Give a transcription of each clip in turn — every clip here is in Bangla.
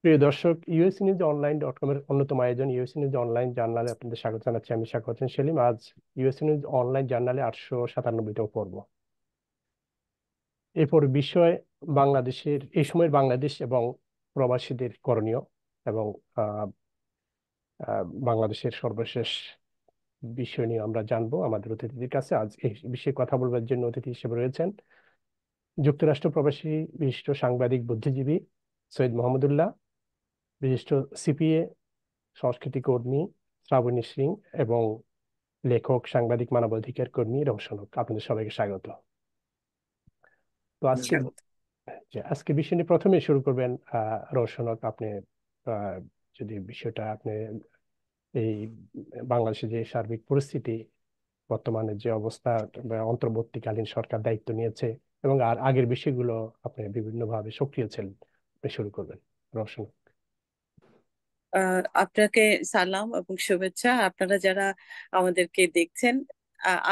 প্রিয় দর্শক, US news online dot com এর অন্যতম আয়োজন ইউএস নিউজ অনলাইন জার্নালে আপনাদের স্বাগত জানাচ্ছি। আমি শাখাওয়াত হোসেন সেলিম। আজ ইউএস নিউজ অনলাইন জার্নালে 897তম পর্ব। এরপর বিষয় বাংলাদেশের এই সময়ের বাংলাদেশ এবং প্রবাসীদের করণীয় এবং আহ, বাংলাদেশের সর্বশেষ বিষয় নিয়ে আমরা জানবো আমাদের অতিথিদের কাছে। আজ এই বিষয়ে কথা বলবার জন্য অতিথি হিসেবে রয়েছেন যুক্তরাষ্ট্র প্রবাসী বিশিষ্ট সাংবাদিক বুদ্ধিজীবী সৈয়দ মোহাম্মদুল্লাহ, বিশিষ্ট সিপিএ সংস্কৃতি কর্মী শ্রাবণী সিং এবং লেখক, সাংবাদিক, মানবাধিকার কর্মী রওশনক। আপনাদের সবাইকে স্বাগত। তো আজকের স্বাগত। আজকে বিষয় নিয়ে প্রথমে শুরু করবেন রওশনক। আপনি আহ, যদি বিষয়টা আপনি এই বাংলাদেশে যে সার্বিক পরিস্থিতি, বর্তমানে যে অবস্থা, বা অন্তর্বর্তীকালীন সরকার দায়িত্ব নিয়েছে এবং আর আগের বিষয়গুলো আপনি বিভিন্নভাবে সক্রিয় ছিলেন, আপনি শুরু করবেন রওশনক। আপনাকে সালাম এবং শুভেচ্ছা। আপনারা যারা আমাদেরকে দেখছেন,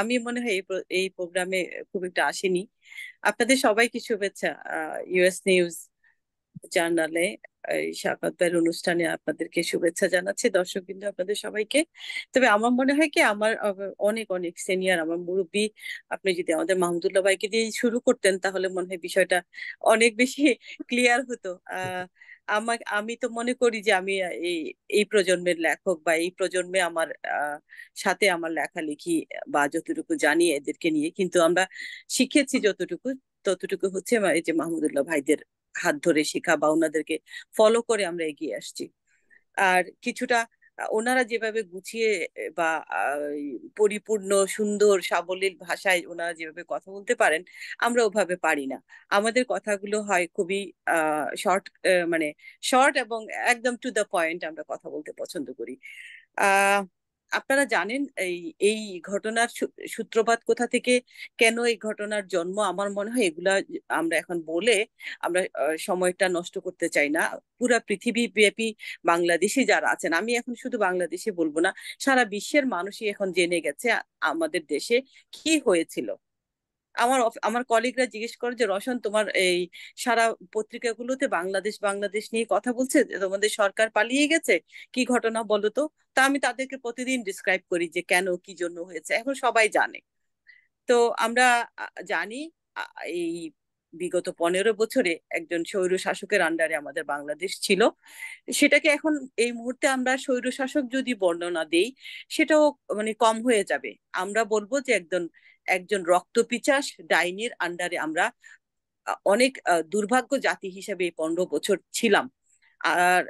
আমি মনে হয় এই প্রোগ্রামে খুব একটা আসেনি। আপনাদের সবাইকে শুভেচ্ছা। ইউএস নিউজ জার্নালে এই সাক্ষাৎকার অনুষ্ঠানে আপনাদেরকে শুভেচ্ছা জানাচ্ছি, দর্শকবৃন্দ, আপনাদের সবাইকে। তবে আমার মনে হয় কি, আমার অনেক অনেক সিনিয়র, আমার মুরব্বী, আপনি যদি আমাদের মাহমুদুল্লাহ ভাইকে দিয়ে শুরু করতেন তাহলে মনে হয় বিষয়টা অনেক বেশি ক্লিয়ার হতো। আমি তো মনে করি যে আমি এই এই প্রজন্মের লেখক, বা এই প্রজন্মে আমার সাথে আমার লেখালেখি বা যতটুকু জানি এদেরকে নিয়ে, কিন্তু আমরা শিখেছি যতটুকু, ততটুকু হচ্ছে এই যে মাহমুদুল্লাহ ভাইদের হাত ধরে শেখা বা ওনাদেরকে ফলো করে আমরা এগিয়ে আসছি। আর কিছুটা ওনারা যেভাবে গুছিয়ে বা পরিপূর্ণ সুন্দর সাবলীল ভাষায় ওনারা যেভাবে কথা বলতে পারেন, আমরা ওভাবে পারি না। আমাদের কথাগুলো হয় খুবই শর্ট, মানে শর্ট এবং একদম টু দ্য পয়েন্ট আমরা কথা বলতে পছন্দ করি। আহ আপনারা জানেন এই এই ঘটনার সূত্রপাত কোথা থেকে, কেন এই ঘটনার জন্ম? আমার মনে হয় এগুলা আমরা এখন বলে আমরা সময়টা নষ্ট করতে চাই না। পুরা পৃথিবী ব্যাপী বাংলাদেশি যারা আছেন, আমি এখন শুধু বাংলাদেশি বলবো না, সারা বিশ্বের মানুষই এখন জেনে গেছে আমাদের দেশে কি হয়েছিল। আমার কলিগরা জিজ্ঞেস করে যে, রওশন, তোমার এই সারা পত্রিকাগুলোতে বাংলাদেশ বাংলাদেশ নিয়ে কথা বলছে, যে তোমাদের সরকার পালিয়ে গেছে, কি ঘটনা বলো তো। তা আমি তাদেরকে প্রতিদিন ডিসক্রাইব করি যে কেন কি জন্য হয়েছে, এখন সবাই জানে। তো আমরা জানি এই বিগত 15 বছরে একজন স্বৈর শাসকের আন্ডারে আমাদের বাংলাদেশ ছিল। সেটাকে এখন এই মুহূর্তে আমরা স্বৈর শাসক যদি বর্ণনা দেই, সেটাও মানে কম হয়ে যাবে। আমরা বলবো যে একজন একজন রক্তপিচাস ডাইনির আন্ডারে আমরা অনেক দুর্ভাগ্য জাতি হিসেবে এই 15 বছর ছিলাম। আর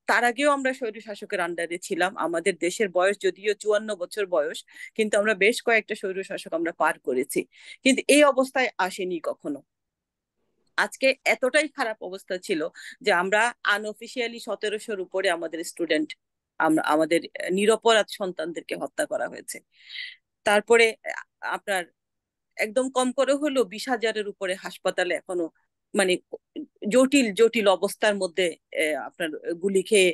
তার আগেও আমরা স্বৈর শাসকের আন্ডারে ছিলাম। আমাদের দেশের বয়স যদিও 54 বছর বয়স, কিন্তু আমরা বেশ কয়েকটা স্বৈর শাসক আমরা পার করেছি, কিন্তু এই অবস্থায় আসেনি কখনো। আজকে এতটাই খারাপ অবস্থা ছিল যে আমরা আনঅফিসিয়ালি 1700-র উপরে আমাদের স্টুডেন্ট, আমরা আমাদের নিরপরাধ সন্তানদেরকে হত্যা করা হয়েছে। তারপরে আপনার একদম কম করে হলো 20,000-এর উপরে হাসপাতালে এখনো মানে জটিল জটিল অবস্থার মধ্যে আপনার গুলি খেয়ে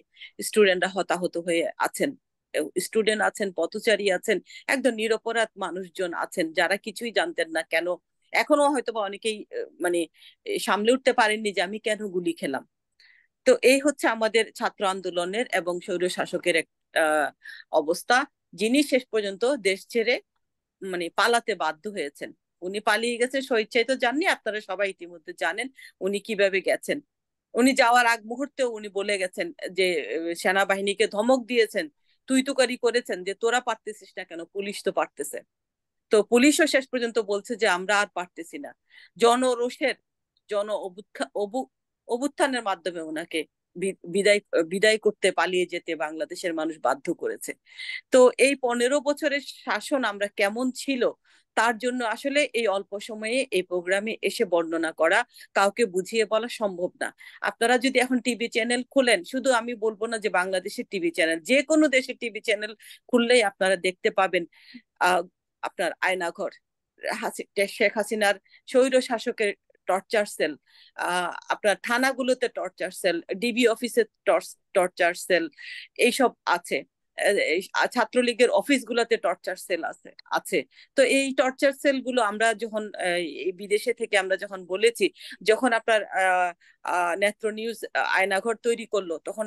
স্টুডেন্টরা হতাহত হয়ে আছেন। স্টুডেন্ট আছেন, পথচারী আছেন, একদম নিরপরাধ মানুষজন আছেন যারা কিছুই জানতেন না কেন, এখনো হয়তো বা অনেকেই মানে সামলে উঠতে পারেননি যে আমি কেন গুলি খেলাম। তো এই হচ্ছে আমাদের ছাত্র আন্দোলনের এবং স্বৈর শাসকের এক অবস্থা, যিনি শেষ পর্যন্ত দেশ ছেড়ে মানে পালাতে বাধ্য হয়েছেন। উনি পালিয়ে গেছেন, স্বেচ্ছায় তো যাননি, আপনারা সবাই ইতিমধ্যে জানেন উনি কিভাবে গেছেন। উনি যাওয়ার আগ মুহূর্তে উনি বলে গেছেন যে সেনাবাহিনীকে ধমক দিয়েছেন, তুই তুকারি করেছেন যে তোরা পারতেছিস না কেন, পুলিশ তো পারতেছে। তো পুলিশও শেষ পর্যন্ত বলছে যে আমরা আর পারতেছি না। জনরোষের, জন অভ্যুত্থানের মাধ্যমে ওনাকে বিদায় বিদায় করতে, পালিয়ে যেতে বাংলাদেশের মানুষ বাধ্য করেছে। তো এই 15 বছরের শাসন আমরা কেমন ছিল, তার জন্য আসলে এই অল্প সময়ে এই প্রোগ্রামে এসে বর্ণনা করা, কাউকে বুঝিয়ে বলা সম্ভব না। আপনারা যদি এখন টিভি চ্যানেল খুলেন, শুধু আমি বলবো না যে বাংলাদেশের টিভি চ্যানেল, যে কোনো দেশের টিভি চ্যানেল খুললেই আপনারা দেখতে পাবেন আহ আপনার আয়নাঘর, শেখ হাসিনার স্বৈর শাসকের টর্চার সেল, আপনার থানাগুলোতে টর্চার সেল, ডিবি অফিসে টর্চার সেল, এইসব আছে। ছাত্রলীগের অফিসগুলোতে টর্চার সেল আছে আছে। তো এই টর্চার সেল গুলো আমরা যখন এই বিদেশে থেকে আমরা যখন বলেছি, যখন আপনার নেত্র নিউজ আয়নাঘর তৈরি করলো, তখন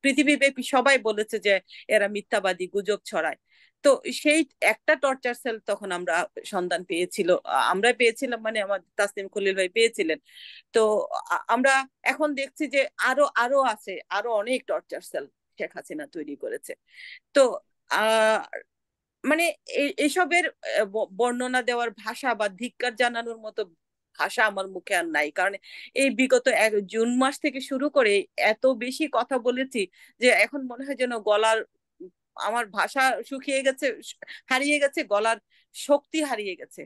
পৃথিবীব্যাপী সবাই বলেছে যে এরা মিথ্যাবাদী, গুজব ছড়ায়। তো সেই একটা টর্চার সেল তখন আমরা সন্ধান পেয়েছিল, আমরা পেয়েছিলাম মানে আমার তাসনিম খলিল ভাই পেয়েছিলেন। তো আমরা এখন দেখছি যে আরো আরো আছে, আরো অনেক টর্চার সেল শেখ হাসিনা তৈরি করেছে। তো আহ মানে এসবের বর্ণনা দেওয়ার ভাষা বা ধিক্কার জানানোর মতো ভাষা আমার মুখে আর নাই। কারণ এই বিগত জুন মাস থেকে শুরু করে এত বেশি কথা বলেছি যে এখন মনে হয় যেন গলার, আমার ভাষা শুকিয়ে গেছে, হারিয়ে গেছে, গলার শক্তি হারিয়ে গেছে।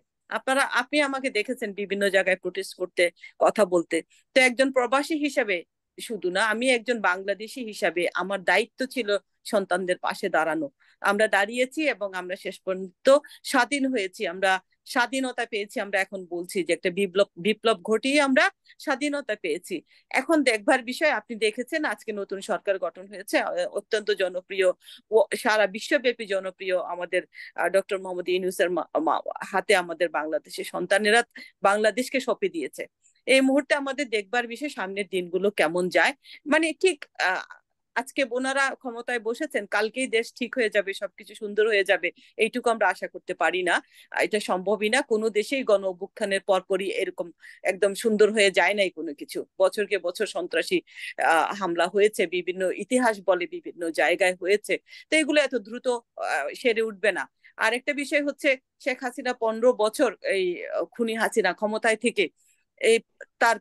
আপনি আমাকে দেখেছেন বিভিন্ন জায়গায় প্রোটেস্ট করতে, কথা বলতে। তো একজন প্রবাসী হিসাবে শুধু না, আমি একজন বাংলাদেশী হিসাবে আমার দায়িত্ব ছিল সন্তানদের পাশে দাঁড়ানো। আমরা দাঁড়িয়েছি এবং আমরা শেষ পর্যন্ত স্বাধীন হয়েছি, আমরা স্বাধীনতা পেয়েছি। আমরা এখন বলছি যে একটা বিপ্লব বিপ্লব ঘটিয়ে আমরা স্বাধীনতা পেয়েছি। এখন দেখবার বিষয়, আপনি দেখেছেন আজকে নতুন সরকার গঠন হয়েছে, অত্যন্ত জনপ্রিয়, ও সারা বিশ্বব্যাপী জনপ্রিয় আমাদের ডক্টর মোহাম্মদ ইউনূসের হাতে আমাদের বাংলাদেশের সন্তানেরা বাংলাদেশকে সঁপে দিয়েছে। এই মুহূর্তে আমাদের দেখবার বিষয় সামনের দিনগুলো কেমন যায়। মানে ঠিক আহ আজকে বোনারা ক্ষমতায় বসেছেন, কালকেই দেশ ঠিক হয়ে যাবে, সবকিছু সুন্দর হয়ে যাবে, এইটুকু আমরা আশা করতে পারি না। এটা সম্ভবই না। কোনো দেশেই গণ অভ্যুত্থানের পরপরই এরকম একদম সুন্দর হয়ে যায় নাই কোনো কিছু। বছরকে বছর সন্ত্রাসী হামলা হয়েছে, বিভিন্ন ইতিহাস বলে বিভিন্ন জায়গায় হয়েছে। তো এগুলো এত দ্রুত সেরে উঠবে না। আরেকটা বিষয় হচ্ছে, শেখ হাসিনা 15 বছর এই খুনি হাসিনা ক্ষমতায় থেকে এই তার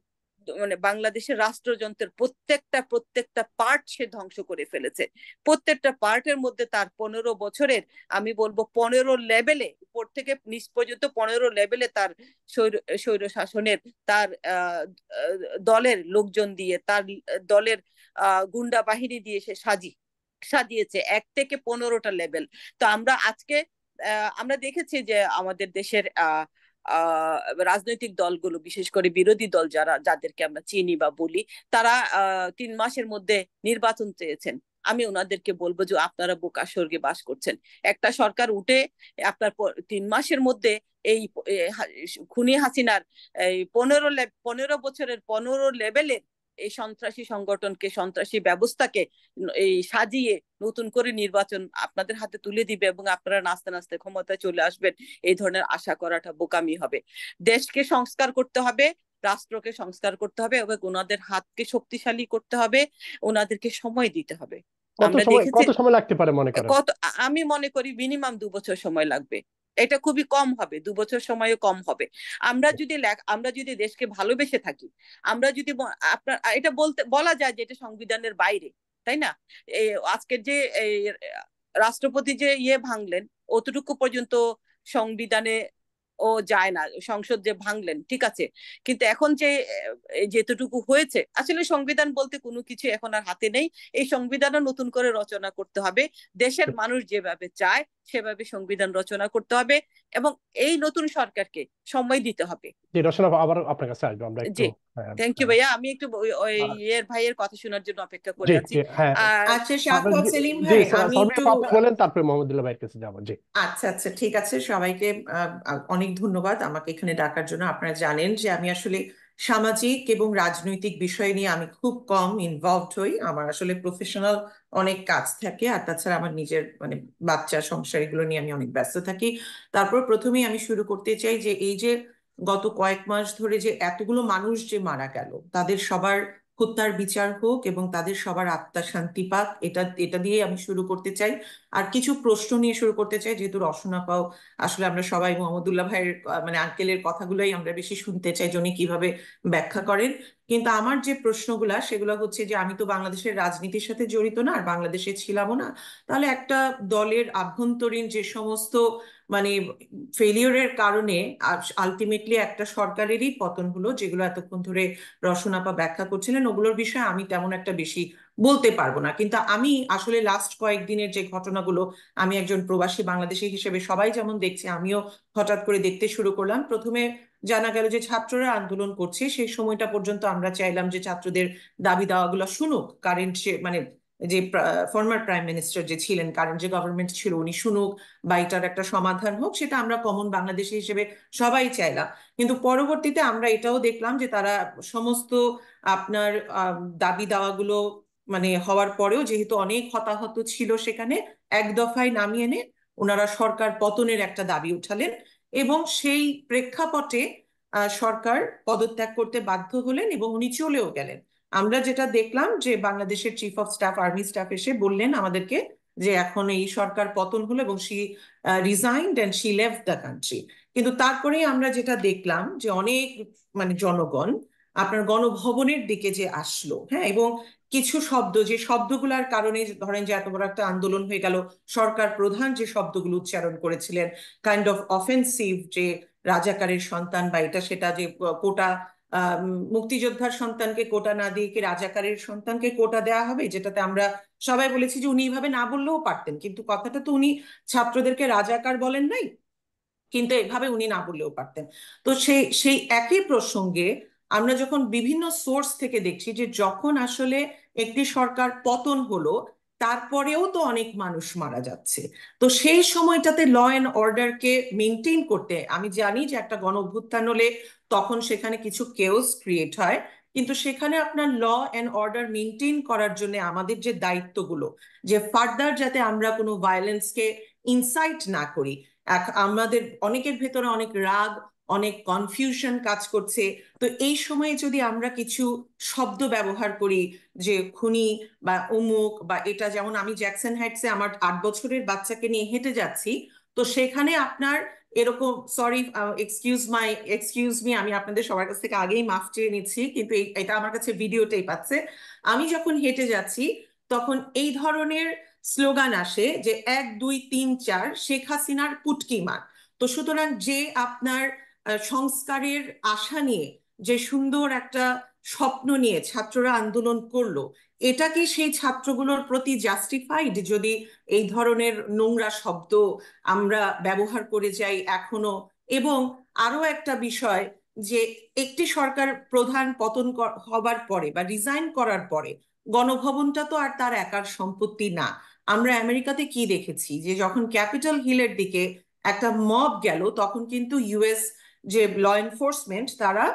মানে বাংলাদেশের রাষ্ট্রযন্ত্রের প্রত্যেকটা প্রত্যেকটা পার্ট সে ধ্বংস করে ফেলেছে। প্রত্যেকটা পার্টের মধ্যে তার 15 বছরের, আমি বলবো 15 লেভেলে, উপর থেকে নিচ পর্যন্ত 15 লেভেলে তার স্বৈর স্বৈর শাসনের, তার দলের লোকজন দিয়ে, তার দলের গুন্ডা বাহিনী দিয়ে সে সাজিয়েছে 1 থেকে 15টা লেভেল। তো আমরা আজকে আমরা দেখেছি যে আমাদের দেশের রাজনৈতিক দলগুলো, বিশেষ করে বিরোধী দল যারা, যাদেরকে আমরা চিনি বা বলি, তারা 3 মাসের মধ্যে নির্বাচন চেয়েছেন। আমি ওনাদেরকে বলবো যে আপনারা বোকা স্বর্গে বাস করছেন। একটা সরকার উঠে আপনার 3 মাসের মধ্যে এই খুনি হাসিনার এই 15 বছরের 15 লেভেলের এই সন্ত্রাসী সংগঠনকে, সন্ত্রাসী ব্যবস্থাকে এই সাজিয়ে নতুন করে নির্বাচন আপনাদের হাতে তুলে দিবে এবং আপনারা নাচতে নাচতে ক্ষমতায় চলে আসবেন, এই ধরনের আশা করাটা বোকামি হবে। দেশকে সংস্কার করতে হবে, রাষ্ট্রকে সংস্কার করতে হবে এবং ওনাদের হাতকে শক্তিশালী করতে হবে, ওনাদেরকে সময় দিতে হবে। আমরা দেখেছি কত সময় লাগতে পারে মনে করেন? আমি মনে করি মিনিমাম 2 বছর সময় লাগবে। এটা খুবই কম হবে, 2 বছর সময়ও কম হবে। আমরা যদি দেশকে ভালোবেসে থাকি, আমরা যদি আপনার এটা বলা যায় যে এটা সংবিধানের বাইরে, তাই না? এই আজকের যে এই রাষ্ট্রপতি যে ভাঙলেন, অতটুকু পর্যন্ত সংবিধানে ও যায় না। সংসদ যে ভাঙলেন, ঠিক আছে, কিন্তু এখন যে যেতটুকু হয়েছে, আসলে সংবিধান বলতে কোনো কিছু এখন আর হাতে নেই। এই সংবিধানও নতুন করে রচনা করতে হবে। দেশের মানুষ যেভাবে চায় সেভাবে সংবিধান রচনা করতে হবে এবং এই নতুন সরকারকে সময় দিতে হবে। যে রচনা আবার আপনার কাছে আসবো আমরা একটু। জি, হ্যাঁ, থ্যাংক ইউ হ্যাঁ। ভাইয়া। আমি একটু ওই আহ, ভাইয়ের কথা শোনার জন্য অপেক্ষা করে জি আছি। জি, হ্যাঁ। আর আচ্ছা, আপনার শাফাত জি সেলিম জি, ভাই, আমি সালমা একটু আপনি বলেন, তারপরে মোহাম্মদুল্লাহ ভাইয়ের কাছে যাবো। জি। আচ্ছা আচ্ছা, ঠিক আছে। সবাইকে অনেক ধন্যবাদ আমাকে এখানে ডাকার জন্য। আপনারা জানেন যে আমি আসলে সামাজিক এবং রাজনৈতিক বিষয় নিয়ে আমি খুব কম ইনভলভড হই। আমার আসলে প্রফেশনাল অনেক কাজ থাকে, আর তাছাড়া আমার নিজের মানে বাচ্চা সংসার এগুলো নিয়ে আমি অনেক ব্যস্ত থাকি। তারপর প্রথমেই আমি শুরু করতে চাই যে এই যে গত কয়েক মাস ধরে যে এতগুলো মানুষ যে মারা গেল, তাদের সবার হত্যার বিচার হোক এবং তাদের সবার আত্মা শান্তি পাক, এটা এটা দিয়ে আমি শুরু করতে চাই। আর কিছু প্রশ্ন নিয়ে শুরু করতে চাই, যেহেতু রসনা পাও আসলে আমরা সবাই মোহাম্মদুল্লাহ ভাইয়ের মানে আঙ্কেলের কথাগুলোই আমরা বেশি শুনতে চাই যে উনি কিভাবে ব্যাখ্যা করেন। কিন্তু আমার যে প্রশ্নগুলা সেগুলো হচ্ছে যে আমি তো বাংলাদেশের রাজনীতির সাথে জড়িত না, আর বাংলাদেশে ছিলামও না। তাহলে একটা দলের আভ্যন্তরীণ যে সমস্ত মানে ফেলিওরের কারণে আলটিমেটলি একটা সরকারেরই পতন হলো, যেগুলো এতক্ষণ ধরে রসনাপা ব্যাখ্যা করছিলেন, ওগুলোর বিষয়ে আমি তেমন একটা বেশি বলতে পারবো না। কিন্তু আমি আসলে লাস্ট কয়েকদিনের যে ঘটনাগুলো, আমি একজন প্রবাসী বাংলাদেশী হিসেবে সবাই যেমন দেখছে, আমিও হঠাৎ করে দেখতে শুরু করলাম। প্রথমে জানা গেল যে ছাত্ররা আন্দোলন করছে, সেই সময়টা পর্যন্ত আমরা চাইলাম যে ছাত্রদের দাবি দাওয়াগুলো শুনুক, কারেন্ট সে মানে যে ফর্মার প্রাইম মিনিস্টার যে ছিলেন, কারেন্ট যে গভর্নমেন্ট ছিল, উনি শুনুক বা এটার একটা সমাধান হোক, সেটা আমরা কমন বাংলাদেশি হিসেবে সবাই চাইলাম। কিন্তু পরবর্তীতে আমরা এটাও দেখলাম যে তারা সমস্ত আপনার দাবি দাওয়াগুলো মানে হওয়ার পরেও, যেহেতু অনেক হতাহত ছিল সেখানে, এক দফায় নামিয়ে এনে ওনারা সরকার পতনের একটা দাবি উঠালেন, এবং সেই প্রেক্ষাপটে সরকার পদত্যাগ করতে বাধ্য হলেন এবং উনি চলেও গেলেন। আমরা যেটা দেখলাম যে বাংলাদেশের chief of staff, army staff এসে বললেন আমাদেরকে যে এখন এই সরকার পতন হলো, এবং she resigned and she left the country. কিন্তু তারপরেই আমরা যেটা দেখলাম যে অনেক মানে জনগণ আপনার গণভবনের দিকে যে আসলো, হ্যাঁ, এবং কিছু শব্দ, যে শব্দগুলোর কারণে ধরেন যে এত বড় একটা আন্দোলন হয়ে গেল, সরকার প্রধান যে শব্দগুলো উচ্চারণ করেছিলেন কাইন্ড অফ অফেন্সিভ, যে রাজাকারের সন্তান বা এটা সেটা, যে কোটা মুক্তিযোদ্ধার সন্তানকে কোটা না দিয়ে কি রাজাকারের সন্তানকে কোটা দেওয়া হবে, যেটাতে আমরা সবাই বলেছি যে উনি এইভাবে না বললেও পারতেন, কিন্তু কথাটা তো উনি ছাত্রদেরকে রাজাকার বলেন নাই, কিন্তু এভাবে উনি না বললেও পারতেন। তো সেই সেই একই প্রসঙ্গে আমরা যখন বিভিন্ন সোর্স থেকে দেখছি যে যখন আসলে একটি সরকার পতন হলো, তারপরেও তো অনেক মানুষ মারা যাচ্ছে। তো সেই সময়টাতে ল অ্যান্ড অর্ডারকে মেনটেন করতে, আমি জানি যে একটা গণ অভ্যুত্থান হলে তখন সেখানে কিছু কেওস ক্রিয়েট হয়, কিন্তু সেখানে আপনার ল অ্যান্ড অর্ডার মেনটেন করার জন্য আমাদের যে দায়িত্বগুলো, যে ফার্দার যাতে আমরা কোনো ভায়োলেন্সকে ইনসাইট না করি। আমাদের অনেকের ভেতরে অনেক রাগ, অনেক কনফিউশন কাজ করছে। তো এই সময়ে যদি আমরা কিছু শব্দ ব্যবহার করি, যে খুনি বা অমুক বা এটা, যেমন আমি জ্যাকসন হাইটসে আমার 8 বছরের বাচ্চাকে নিয়ে হেঁটে যাচ্ছি, তো সেখানে আপনার এরকম, সরি, এক্সকিউজ মি, আমি আপনাদের সবার কাছ থেকে আগেই মাফ চেয়ে নিচ্ছি, কিন্তু এটা আমার কাছে ভিডিও টেপ আছে। আমি যখন হেঁটে যাচ্ছি তখন এই ধরনের স্লোগান আসে যে 1 2 3 4 শেখ হাসিনার পুটকি মার। তো সুতরাং যে আপনার সংস্কারের আশা নিয়ে, যে সুন্দর একটা স্বপ্ন নিয়ে ছাত্ররা আন্দোলন করলো, এটা কি সেই ছাত্রগুলোর প্রতি জাস্টিফাইড যদি এই ধরনের নোংরা শব্দ আমরা ব্যবহার করে যাই এখনো? এবং আরো একটা বিষয়, যে একটি সরকার প্রধান পতন হবার পরে বা রিজাইন করার পরে গণভবনটা তো আর তার একার সম্পত্তি না। আমরা আমেরিকাতে কি দেখেছি, যে যখন ক্যাপিটাল হিলের দিকে একটা মব গেল, তখন কিন্তু ইউএস যে ল এনফোর্সমেন্ট, তারা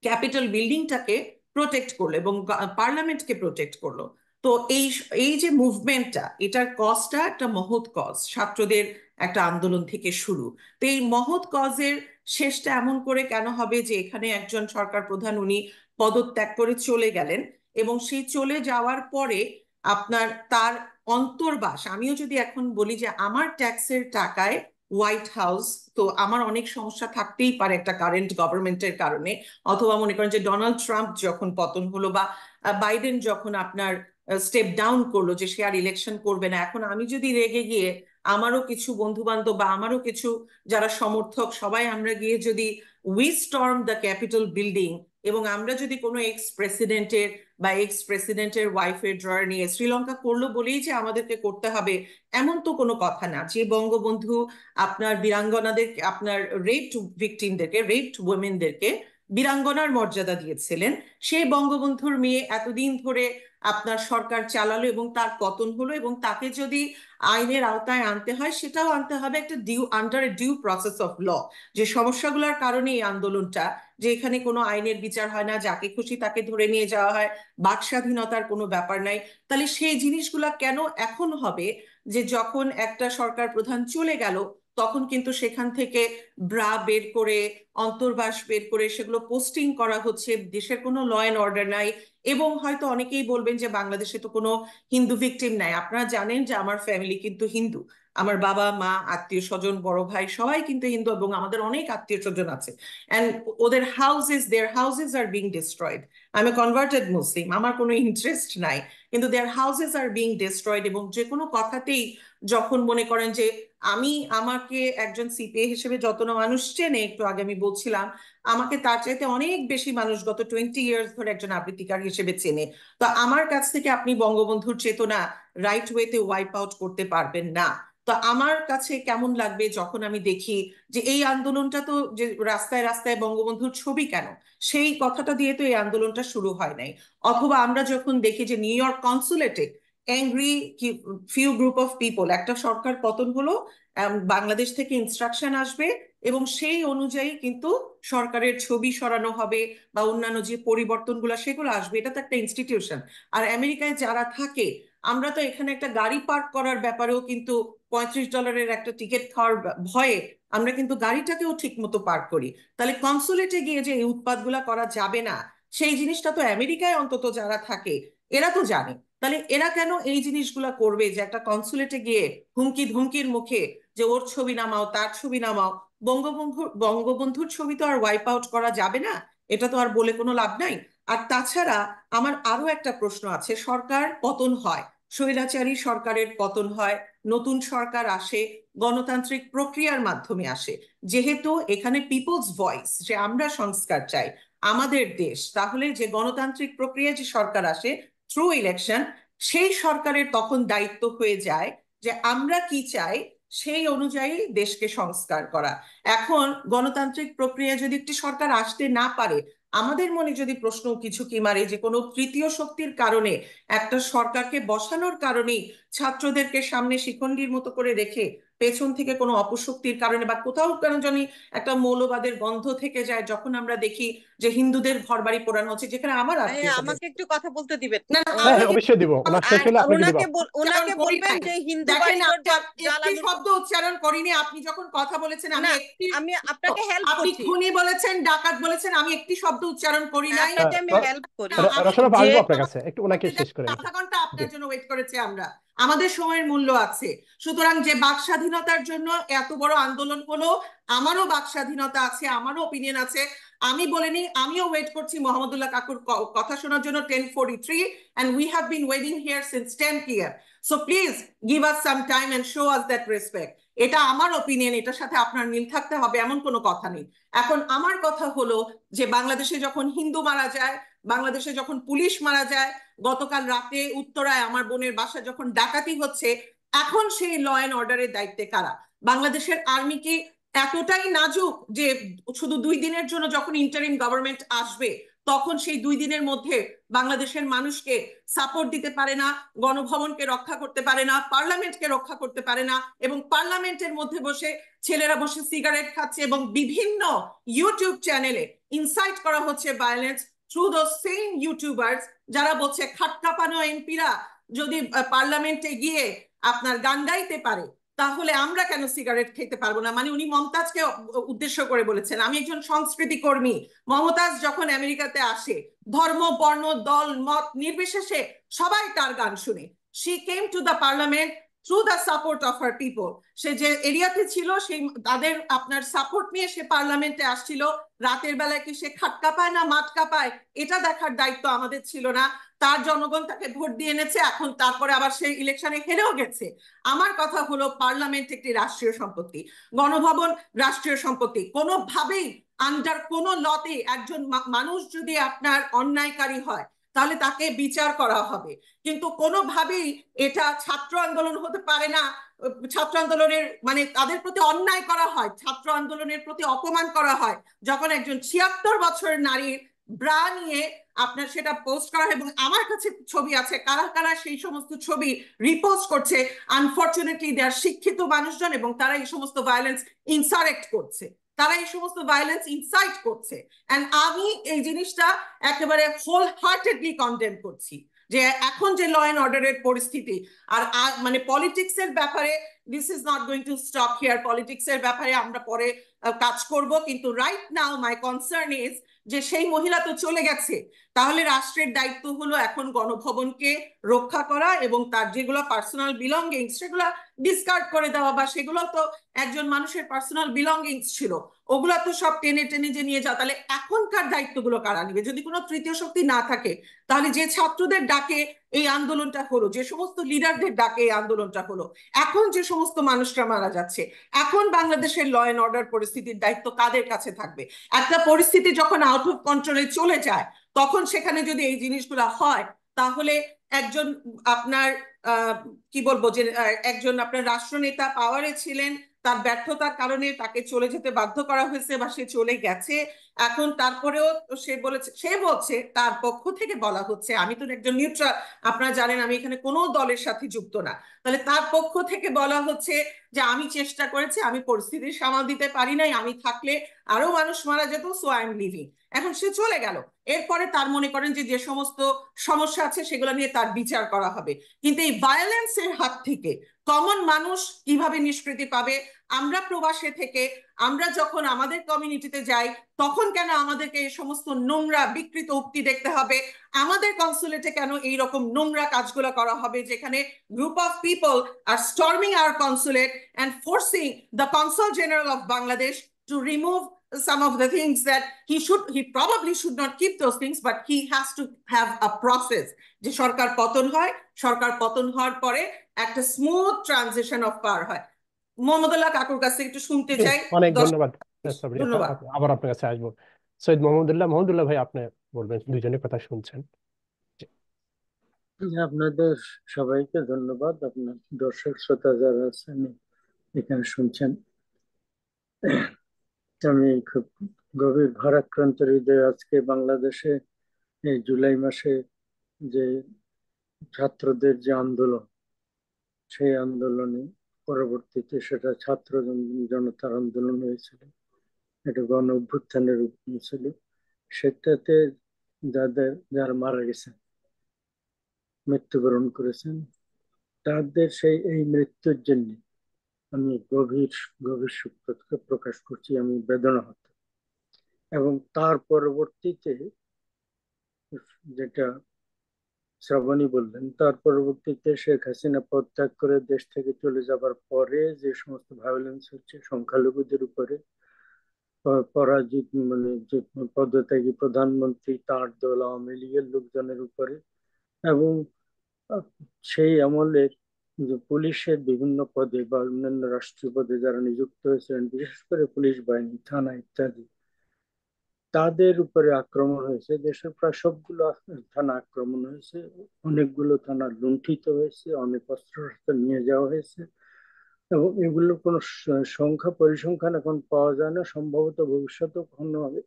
ক্যাপিটাল বিল্ডিংটাকে প্রোটেক্ট করলো এবং পার্লামেন্টকে প্রোটেক্ট করলো। তো এই এই যে মুভমেন্টটা, এটার কজটা একটা মহৎ কজ, ছাত্রদের একটা আন্দোলন থেকে শুরু। তো এই মহৎ কজের শেষটা এমন করে কেন হবে যে এখানে একজন সরকার প্রধান উনি পদত্যাগ করে চলে গেলেন, এবং সেই চলে যাওয়ার পরে আপনার তার অন্তর্বাস, আমিও যদি এখন বলি যে আমার ট্যাক্সের টাকায় হোয়াইট হাউস, তো আমার অনেক সমস্যা থাকতেই পারে একটা কারেন্ট গভর্নমেন্টের কারণে, অথবা মনে করেন যে ডোনাল্ড ট্রাম্প যখন পতন হলো, বা বাইডেন যখন আপনার স্টেপ ডাউন করলো যে সে আর ইলেকশন করবে না, এখন আমি যদি রেগে গিয়ে আমারও কিছু বন্ধু বান্ধব বা আমারও কিছু যারা সমর্থক, সবাই আমরা গিয়ে যদি we storm the Capitol building, এবং আমরা যদি কোনো এক্স প্রেসিডেন্টের বা এক্স প্রেসিডেন্টের ওয়াইফের ড্রয়ার নিয়ে, শ্রীলঙ্কা করলো বলেই যে আমাদেরকে করতে হবে এমন তো কোনো কথা না। যে বঙ্গবন্ধু আপনার বীরাঙ্গনাদের, আপনার রেপড ভিকটিমদেরকে, রেপড ওমেনদেরকে বীরাঙ্গনার মর্যাদা দিয়েছিলেন, সেই বঙ্গবন্ধুর মেয়ে এতদিন ধরে আপনার সরকার চালালো এবং তার পতন হলো, এবং তাকে যদি আইনের আওতায় আনতে হয়, সেটাও আনতে হবে একটা under a due process of law. যে সমস্যাগুলোর কারণে এই আন্দোলনটা, যে এখানে কোনো আইনের বিচার হয় না, যাকে খুশি তাকে ধরে নিয়ে যাওয়া হয়, বাক স্বাধীনতার কোনো ব্যাপার নাই, তাহলে সেই জিনিসগুলা কেন এখন হবে যে যখন একটা সরকার প্রধান চলে গেল, তখন কিন্তু সেখান থেকে ব্রা বের করে, অন্তর্বাস বের করে সেগুলো পোস্টিং করা হচ্ছে, দেশের কোনো ল অ্যান্ড অর্ডার নাই। এবং হয়তো অনেকেই বলবেন যে বাংলাদেশে তো কোনো হিন্দু ভিকটিম নাই। আপনারা জানেন যে আমার ফ্যামিলি কিন্তু হিন্দু, আমার বাবা মা আত্মীয় স্বজন বড় ভাই সবাই কিন্তু হিন্দু, এবং আমাদের অনেক আত্মীয় স্বজন আছে, অ্যান্ড ওদের houses are being destroyed. I am a converted Muslim, আমার কোনো ইন্টারেস্ট নাই, কিন্তু their houses are being destroyed. এবং যে কোনো কথাতেই যখন মনে করেন যে আমাকে একজন সিপিএ হিসেবে যত না মানুষ চেনে, একটু আগে আমি বলছিলাম, আমাকে তার চাইতে অনেক বেশি মানুষ গত 20 ইয়ার্স ধরে একজন আবৃত্তিকার হিসেবে চেনে। তো আমার কাছ থেকে আপনি বঙ্গবন্ধুর চেতনা রাইট ওয়েতে ওয়াইপ আউট করতে পারবেন না। তো আমার কাছে কেমন লাগবে যখন আমি দেখি যে এই আন্দোলনটা তো, যে রাস্তায় রাস্তায় বঙ্গবন্ধুর ছবি কেন, সেই কথাটা দিয়ে তো এই আন্দোলনটা শুরু হয় নাই। অথবা আমরা যখন দেখি যে নিউ ইয়র্ক কনসুলেটে angry few group of people, একটা সরকার পতন হলো, বাংলাদেশ থেকে ইনস্ট্রাকশন আসবে এবং সেই অনুযায়ী কিন্তু সরকারের ছবি সরানো হবে বা অন্যান্য যে পরিবর্তনগুলো সেগুলো আসবে। এটা তো একটা ইনস্টিটিউশন। আর আমেরিকায় যারা থাকে, আমরা তো এখানে একটা গাড়ি পার্ক করার ব্যাপারেও কিন্তু $35 একটা টিকিট খাওয়ার ভয়ে আমরা কিন্তু গাড়িটাকেও ঠিক মতো পার্ক করি। তাহলে কনসুলেটে গিয়ে যে এই উৎপাতগুলা করা যাবে না, সেই জিনিসটা তো আমেরিকায় অন্তত যারা থাকে এরা তো জানে। তাহলে এরা কেন এই জিনিসগুলা করবে যে একটা কনসুলেটে গিয়ে হুমকি ধুমকির মুখে যে ওর ছবি নামাও, তার ছবি নামাও? বঙ্গবন্ধুর ছবি তো আর ওয়াইপ আউট করা যাবে না, এটা তো আর বলে কোনো লাভ নাই। আর তাছাড়া আমার আরো একটা প্রশ্ন আছে। সরকার পতন হয়, স্বৈরাচারী সরকারের পতন হয়, নতুন সরকার আসে, গণতান্ত্রিক প্রক্রিয়ার মাধ্যমে আসে। যেহেতু এখানে পিপলস ভয়েস, যে আমরা সংস্কার চাই আমাদের দেশ, তাহলে যে গণতান্ত্রিক প্রক্রিয়ায় যে সরকার আসে থ্রু ইলেকশন, সেই সরকারের তখন দায়িত্ব হয়ে যায় যে আমরা কি চাই সেই অনুযায়ী দেশকে সংস্কার করা। এখন গণতান্ত্রিক প্রক্রিয়া যদি একটি সরকার আসতে না পারে, আমাদের মনে যদি প্রশ্ন কিছু কি মারে যে কোনো তৃতীয় শক্তির কারণে একটা সরকারকে বসানোর কারণেই ছাত্রদেরকে সামনে শিখন্ডির মতো করে রেখে পেছন থেকে কোনো অপশক্তির কারণে বা কোথাও কেন জানি একটা মৌলবাদের গন্ধ থেকে যায়, যখন আমরা দেখি যে হিন্দুদের ঘরবাড়ি পোড়ানো হচ্ছে, যেখানে আমার আত্মীয় স্বজন। আমাকে একটু কথা বলতে দিবেন। না না, হ্যাঁ আমি হ্যাঁ, অবশ্যই দিব, ওনার শেষ আর হলে আপনাকে দিব। ওনাকে করি বলবেন নাই। যে হিন্দু দেখেন, বাড়িঘর আমি একটি জ্বালানোর শব্দ উচ্চারণ করিনি। আপনি যখন কথা বলেছেন আমি না, একটি, আমি আপনাকে হেল্প আপনি করছি, খুনি বলেছেন, ডাকাত বলেছেন, আমি একটি শব্দ উচ্চারণ করি নাই। আপনাকে আমি হেল্প করি আমি রসনা যে আসবো আপনার কাছে, একটু ওনাকে শেষ করে নিন। আধা ঘন্টা জি। আপনার জন্য ওয়েট করেছি আমরা, আমাদের সময়ের মূল্য আছে। সুতরাং যে বাক স্বাধীনতার জন্য এত বড় আন্দোলন হলো, আমারও বাক স্বাধীনতা আছে, আমারও ওপিনিয়ন আছে। আমি বলিনি, আমিও ওয়েট করছি মোহাম্মদুল্লাহ কাকুর কথা শোনার জন্য 10:43, and we have been waiting here since 10 p.m. So please give us some time and show us that respect. এটা আমার ওপিনিয়ন, এটার সাথে আপনার মিল থাকতে হবে এমন কোনো কথা নেই। এখন আমার কথা হলো যে বাংলাদেশে যখন হিন্দু মারা যায়, বাংলাদেশে যখন পুলিশ মারা যায়, গতকাল রাতে উত্তরায় আমার বোনের বাসা যখন ডাকাতি হচ্ছে, এখন সেই ল অ্যান্ড অর্ডারের দায়িত্বে কারা? বাংলাদেশের আর্মি কি এতটাই নাজুক যে শুধু 2 দিনের জন্য যখন ইন্টারিম গভর্নমেন্ট আসবে তখন সেই 2 দিনের মধ্যে বাংলাদেশের মানুষকে সাপোর্ট দিতে পারে না, গণভবনকে রক্ষা করতে পারে না, পার্লামেন্টকে রক্ষা করতে পারে না, এবং পার্লামেন্টের মধ্যে বসে ছেলেরা বসে সিগারেট খাচ্ছে এবং বিভিন্ন ইউটিউব চ্যানেলে ইনসাইট করা হচ্ছে violence through those same YouTubers, যারা বলছে খাট কাঁপানো এমপিরা যদি পার্লামেন্টে গিয়ে আপনার গান গাইতে পারে, তাহলে আমরা কেন সিগারেট খেতে পারবো না? মানে উনি মমতাজকে উদ্দেশ্য করে বলেছেন। আমি একজন সংস্কৃতি কর্মী। মমতাজ যখন আমেরিকাতে আসে, ধর্ম বর্ণ দল মত নির্বিশেষে সবাই তার গান শুনে। She came to the parliament through the support of her people. সে যে এরিয়াতে ছিল সেই তাদের আপনার সাপোর্ট নিয়ে সে পার্লামেন্টে আসছিল। রাতের বেলায় কি সে খাট কাঁপায় না মাঠ কাঁপায় এটা দেখার দায়িত্ব আমাদের ছিল না। তার জনগণ তাকে ভোট দিয়ে এনেছে, এখন তারপরে আবার সেই ইলেকশনে হেরেও গেছে। আমার কথা হলো পার্লামেন্ট একটি রাষ্ট্রীয় সম্পত্তি, গণভবন রাষ্ট্রীয় সম্পত্তি। কোনোভাবেই আন্ডার কোনো লতে একজন মানুষ যদি আপনার অন্যায়কারী হয় তাহলে তাকে বিচার করা হবে, কিন্তু কোনোভাবেই এটা ছাত্র আন্দোলন হতে পারে না। ছাত্র আন্দোলনের মানে তাদের প্রতি অন্যায় করা হয়, ছাত্র আন্দোলনের প্রতি অপমান করা হয় যখন একজন 76 বছরের নারীর ব্রা নিয়ে আপনার সেটা পোস্ট করা হয়। এবং আমার কাছে ছবি আছে, কারা কারা সেই সমস্ত ছবি রিপোস্ট করছে। আনফরচুনেটলি দে আর শিক্ষিত মানুষজন এবং তারা এই সমস্ত ভায়োলেন্স ইনসারেক্ট করছে, তারা এই সমস্ত ভায়োলেন্স ইনসাইট করছে। এন্ড আমি এই জিনিসটা একেবারে হোল হার্টেডলি কন্ডেম করছি যে এখন যে ল অ্যান্ড অর্ডারের পরিস্থিতি আর মানে পলিটিক্স এর ব্যাপারে this is not going to stop here. Politics এর ব্যাপারে আমরা পরে কাজ করব, কিন্তু right now my concern is যে সেই মহিলা তো চলে গেছে, তাহলে রাষ্ট্রের দায়িত্ব হলো এখন গণভবনকে রক্ষা করা এবং তার যেগুলো পার্সোনাল বিলঙ্গিংস সেগুলো ডিসকার্ড করে দেওয়া, বা সেগুলো তো একজন মানুষের পার্সোনাল বিলঙ্গিংস ছিল, ওগুলা তো সব টেনে টেনে যে নিয়ে যাওয়া। তাহলে এখনকার দায়িত্বগুলো কারা নিবে? যদি কোনো তৃতীয় শক্তি না থাকে, তাহলে যে ছাত্রদের ডাকে এই আন্দোলনটা হলো, যে সমস্ত লিডারদের ডাকে এই আন্দোলনটা হলো, এখন যে সমস্ত মানুষরা মারা যাচ্ছে, এখন বাংলাদেশের ল অ্যান্ড অর্ডার পরিস্থিতির দায়িত্ব কাদের কাছে থাকবে? একটা পরিস্থিতি যখন আউট অফ কন্ট্রোলে চলে যায় তখন সেখানে যদি এই জিনিসগুলো হয়, তাহলে একজন আপনার কি বলবো যে একজন আপনার রাষ্ট্রনেতা পাওয়ারে ছিলেন, তার ব্যর্থতার কারণে তাকে চলে যেতে বাধ্য করা হয়েছে বা সে চলে গেছে। এখন তারপরেও সে বলছে তার পক্ষ থেকে বলা হচ্ছে, আমি তো একজন নিউট্রাল, আপনারা জানেন আমি এখানে কোনো দলের সাথে যুক্ত না, তাহলে তার পক্ষ থেকে বলা হচ্ছে যে আমি চেষ্টা করেছি, আমি পরিস্থিতি সামাল দিতে পারি নাই, আমি থাকলে আরো মানুষ মারা যেত, সো আই এম লিভিং। এখন সে চলে গেল, এরপরে তার মনে করেন যে যে সমস্ত সমস্যা আছে সেগুলো নিয়ে তার বিচার করা হবে। কিন্তু এই ভায়োলেন্সের হাত থেকে কমন মানুষ কিভাবে নিষ্কৃতি পাবে? আমরা প্রবাসে থেকে আমরা যখন আমাদের কমিউনিটিতে যাই তখন কেন আমাদেরকে এই সমস্ত নোংরা বিকৃত উক্তি দেখতে হবে? আমাদের কনসুলেটে কেন এই রকম নোংরা কাজগুলো করা হবে, যেখানে group of people are storming our consulate and forcing the Consul General of Bangladesh to remove some of the things that he probably should not keep those things, but he has to have a process যে সরকার পতন হয়, সরকার পতন হওয়ার পরে একটা স্মুথ ট্রানজিশন অফ পাওয়ার হয়। মোহাম্মদুল্লাহ কাকুর কাছে একটু শুনতে জি, চাই। অনেক 10 ধন্যবাদ সাবরিন আপা। ধন্যবাদ। আবার আপনার কাছে আসবো। সৈয়দ মোহাম্মদুল্লাহ ভাই, আপনি বলবেন, দুইজনের কথা শুনছেন। জি। আপনাদের সবাইকে ধন্যবাদ, আপনার দর্শক শ্রোতা যারা আছেন এখানে শুনছেন। আমি খুব গভীর ভারাক্রান্ত হৃদয়ে আজকে বাংলাদেশে এই জুলাই মাসে যে ছাত্রদের যে আন্দোলন, সেই আন্দোলনে পরবর্তীতে সেটা ছাত্র জনতার আন্দোলন হয়েছিল, এটা গণ অভ্যুত্থানের রূপ নিয়েছিল, সেটাতে যারা মারা গেছেন, মৃত্যুবরণ করেছেন, তাদের এই মৃত্যুর জন্য আমি গভীর গভীর শোক প্রকাশ করছি, আমি বেদনাহত। এবং তার পরবর্তীতে যেটা শ্রাবণী বললেন, তার পরবর্তীতে শেখ হাসিনা পদত্যাগ করে দেশ থেকে চলে যাবার পরে যে সমস্ত ভায়োলেন্স হচ্ছে সংখ্যালঘুদের উপরে, পরাজিত মানে যে পদত্যাগী প্রধানমন্ত্রী, তার দল আওয়ামী লীগের লোকজনের উপরে, এবং সেই আমলের যে পুলিশের বিভিন্ন পদে বা অন্যান্য রাষ্ট্রীয় পদে যারা নিযুক্ত হয়েছিলেন, বিশেষ করে পুলিশ বাহিনী, থানা ইত্যাদি, তাদের উপরে আক্রমণ হয়েছে। দেশের প্রায় সবগুলো থানা আক্রমণ হয়েছে, অনেকগুলো থানা লুণ্ঠিত হয়েছে, অনেক অস্ত্র শস্ত্র নিয়ে যাওয়া হয়েছে, এবং এগুলোর কোনো সংখ্যা পরিসংখ্যান এখন পাওয়া যায় না, সম্ভবত ভবিষ্যতে কখনো হবে।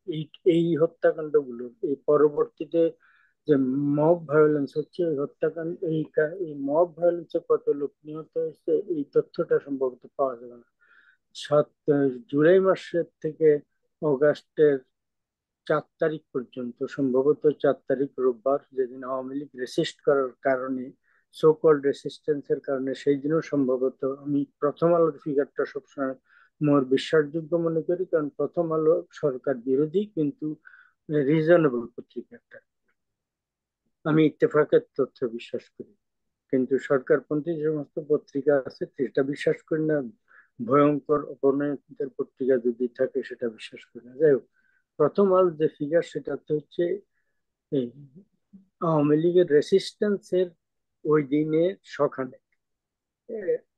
এই হত্যাকাণ্ডগুলো, এই পরবর্তীতে যে মব ভায়োলেন্স হচ্ছে, এই হত্যাকাণ্ড, এই মব ভায়োলেন্সে কত লোক নিহত হয়েছে এই তথ্যটা সম্ভবত পাওয়া যাবে না। জুলাই মাসের থেকে অগাস্টের 4 তারিখ পর্যন্ত, সম্ভবত 4 তারিখ রোববার, যেদিন আওয়ামী লীগ রেসিস্ট করার কারণে, সো কল্ড রেসিস্টেন্সের কারণে, সেই দিনও সম্ভবত, আমি প্রথম আলোর ফিগারটা সবসময় মোর বিশ্বাসযোগ্য মনে করি, কারণ প্রথম আলো সরকার বিরোধী কিন্তু রিজনেবল পত্রিকা একটা, আমি ইত্তেফাকের তথ্য বিশ্বাস করি, কিন্তু সরকারপন্থী যে সমস্ত পত্রিকা আছে সেটা বিশ্বাস করি না, ভয়ঙ্কর অপনয়নদের পত্রিকা যদি থাকে সেটা বিশ্বাস করি না। যাই হোক, প্রথম আলো যে ফিগার সেটা তো হচ্ছে এই আওয়ামী লীগের রেসিস্টেন্সের ওই দিনের সখানে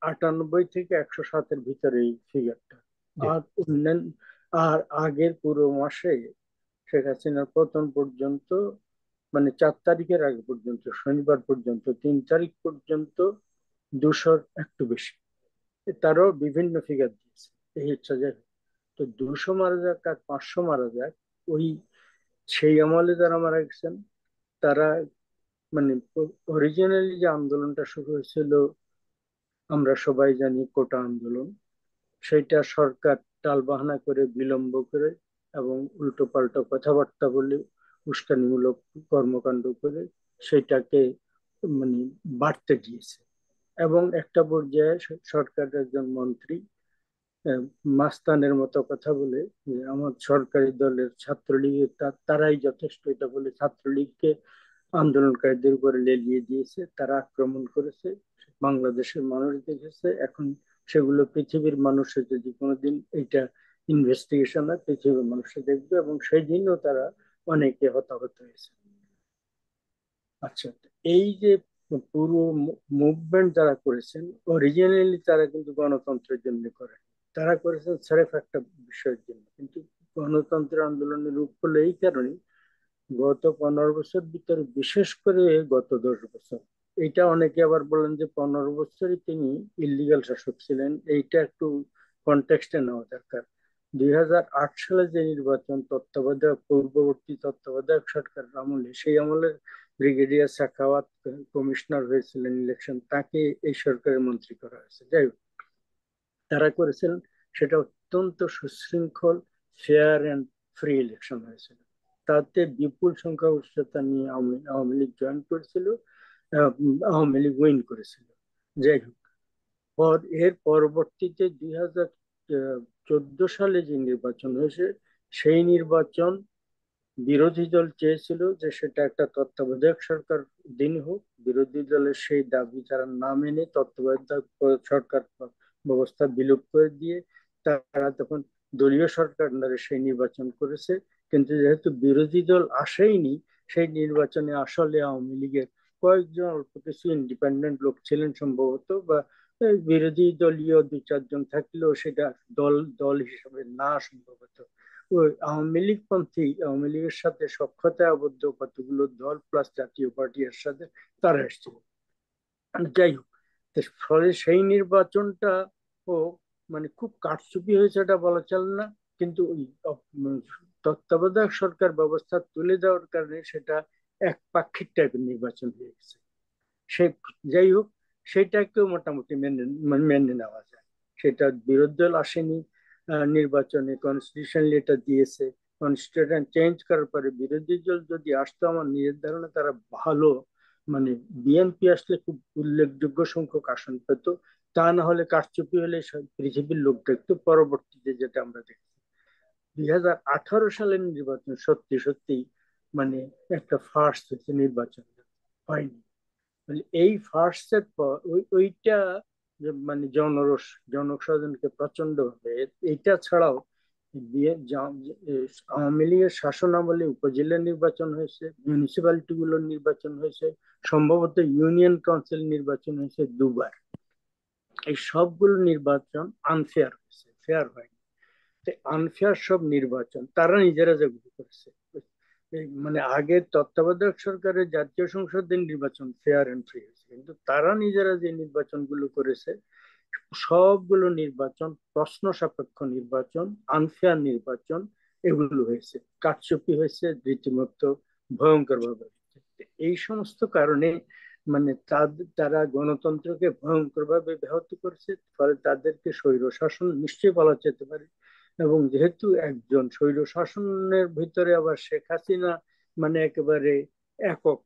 98 থেকে 107-এর ভিতরে এই ফিগারটা। জি। আর অন্যান্য, আর আগের পুরো মাসে শেখ হাসিনার পতন পর্যন্ত, মানে 4 তারিখের আগে পর্যন্ত, শনিবার পর্যন্ত, 3 তারিখ পর্যন্ত 200-র একটু বেশি, তারও বিভিন্ন ফিগার দিয়েছে। এই হচ্ছে যে, তো 200 মারা যাক আর 500 মারা যাক, ওই সেই আমলে যারা মারা গেছেন তারা, মানে অরিজিনালি যে আন্দোলনটা শুরু হয়েছিল আমরা সবাই জানি, কোটা আন্দোলন, সেটা সরকার টালবাহানা করে, বিলম্ব করে এবং উল্টো পাল্টা কথাবার্তা বলে, উস্কানিমূলক কর্মকাণ্ড করে সেটাকে মানে বাড়তে দিয়েছে। এবং একটা পর্যায়ে সরকারের একজন মন্ত্রী মাস্তানের মতো কথা বলে যে আমার সরকারি দলের ছাত্রলীগের তারাই যথেষ্ট, এটা বলে ছাত্রলীগকে আন্দোলনকারীদের উপরে লেলিয়ে দিয়েছে, তারা আক্রমণ করেছে, বাংলাদেশের মানুষ দেখেছে। এখন সেগুলো পৃথিবীর মানুষের যদি কোনোদিন এইটা ইনভেস্টিগেশন হয়, পৃথিবীর মানুষে দেখবে, এবং সেই দিনও তারা অনেকে হতাহত হয়েছে। আচ্ছা, এই যে পুরো মুভমেন্ট যারা করেছেন, অরিজিনালি তারা কিন্তু গণতন্ত্রের জন্য করে, তারা করেছেন স্রেফ একটা বিষয়ের জন্য। কিন্তু গণতন্ত্রের আন্দোলনের রূপ হলো এই কারণে, গত 15 বছর ভিতরে, বিশেষ করে গত 10 বছর, এটা অনেকে আবার বলেন যে 15 বছরই তিনি ইলিগাল শাসক ছিলেন, এইটা একটু কনটেক্সটে নেওয়া দরকার। 2008 সালে যে নির্বাচন পূর্ববর্তী তত্ত্বাবধায়ক সরকার আমলে, সেই আমলের ব্রিগেডিয়ার সাখাওয়াত কমিশনার হয়েছিলেন ইলেকশন, তাকে এই সরকারের মন্ত্রী করা হয়েছে। যাই হোক, তারা করেছিলেন, সেটা অত্যন্ত সুশৃঙ্খল, ফেয়ার অ্যান্ড ফ্রি ইলেকশন হয়েছিল। তাতে বিপুল সংখ্যাগরিষ্ঠতা নিয়ে আওয়ামী লীগ জয়েন করেছিল, আওয়ামী লীগ উইন করেছিল। যাই হোক, এর পরবর্তীতে 2014 সালে যে নির্বাচন হয়েছে, সেই নির্বাচন বিরোধী দল চেয়েছিল যে সেটা একটা তত্ত্বাবধায়ক সরকার দিন হোক। বিরোধী দলের সেই দাবি তারা না মেনে তত্ত্বাবধায়ক সরকার ব্যবস্থা বিলোপ করে দিয়ে তারা তখন দলীয় সরকার দ্বারা সেই নির্বাচন করেছে। কিন্তু যেহেতু বিরোধী দল আসেইনি, সেই নির্বাচনে আসলে আওয়ামী লীগের কয়েকজন অল্প কিছু ইন্ডিপেন্ডেন্ট লোক ছিলেন সম্ভবত, বা বিরোধী দলীয় 2-4 জন থাকলেও সেটা দল দল হিসেবে না সম্ভবত। ওই আওয়ামী লীগের সাথে সখ্যতায় আবদ্ধ কতগুলো দল প্লাস জাতীয় পার্টি এর সাথে তারা এসেছিল। যাই হোক, ফলে সেই নির্বাচনটা ও মানে খুব কারচুপি হয়েছে এটা বলা চলে না, কিন্তু ওই তত্ত্বাবধায়ক সরকার ব্যবস্থা তুলে দেওয়ার কারণে সেটা একপাক্ষিক টাইপের নির্বাচন হয়ে গেছে। সে যাই হোক, সেটাকেও মোটামুটি মেনে নেওয়া যায়। সেটা বিরোধী দল আসেনি নির্বাচনে, কনস্টিটিউশনালি এটা দিয়েছে। কনস্টিটিউশন চেঞ্জ করার পরে বিরোধী দল যদি আসতো, আমার নিজের ধারণা তারা ভালো, মানে বিএনপি আসলে খুব উল্লেখযোগ্য সংখ্যক আসন পেত। তা না হলে কারচুপি হলে পৃথিবীর লোক দেখতো। পরবর্তীতে যেটা আমরা দেখি, 2018 সালের নির্বাচন সত্যি সত্যি মানে একটা ফার্স্ট হচ্ছে, নির্বাচন হয়নি। এই ফার্স্টের পর ওইটা মানে জনস্বজনকে প্রচন্ড ভাবে, এইটা ছাড়াও আওয়ামী লীগের শাসন আমলে উপজেলা নির্বাচন হয়েছে, মিউনিসিপ্যালিটি গুলোর নির্বাচন হয়েছে, সম্ভবত ইউনিয়ন কাউন্সিল নির্বাচন হয়েছে 2 বার। এই সবগুলো নির্বাচন আনফেয়ার হয়েছে, ফেয়ার হয়নি। আনফেয়ার সব নির্বাচন তারা নিজেরা যেগুলো করেছে, মানে আগের তত্ত্বাবধায়ক সরকারের জাতীয় সংসদের নির্বাচন ফেয়ার এন্ড ফ্রি হয়েছে, কিন্তু তারা নিজেরা যে নির্বাচনগুলো করেছে সবগুলো নির্বাচন প্রশ্ন সাপেক্ষ নির্বাচন, আনফেয়ার নির্বাচন, এগুলো হয়েছে, কারচুপি হয়েছে রীতিমতো ভয়ঙ্কর ভাবে। এই সমস্ত কারণে মানে তারা গণতন্ত্রকে ভয়ঙ্কর ভাবে ব্যাহত করেছে। ফলে তাদেরকে স্বৈর শাসন নিশ্চয়ই বলা যেতে পারে। এবং যেহেতু একজন স্বৈর শাসনের ভিতরে আবার শেখ হাসিনা মানে একেবারে একক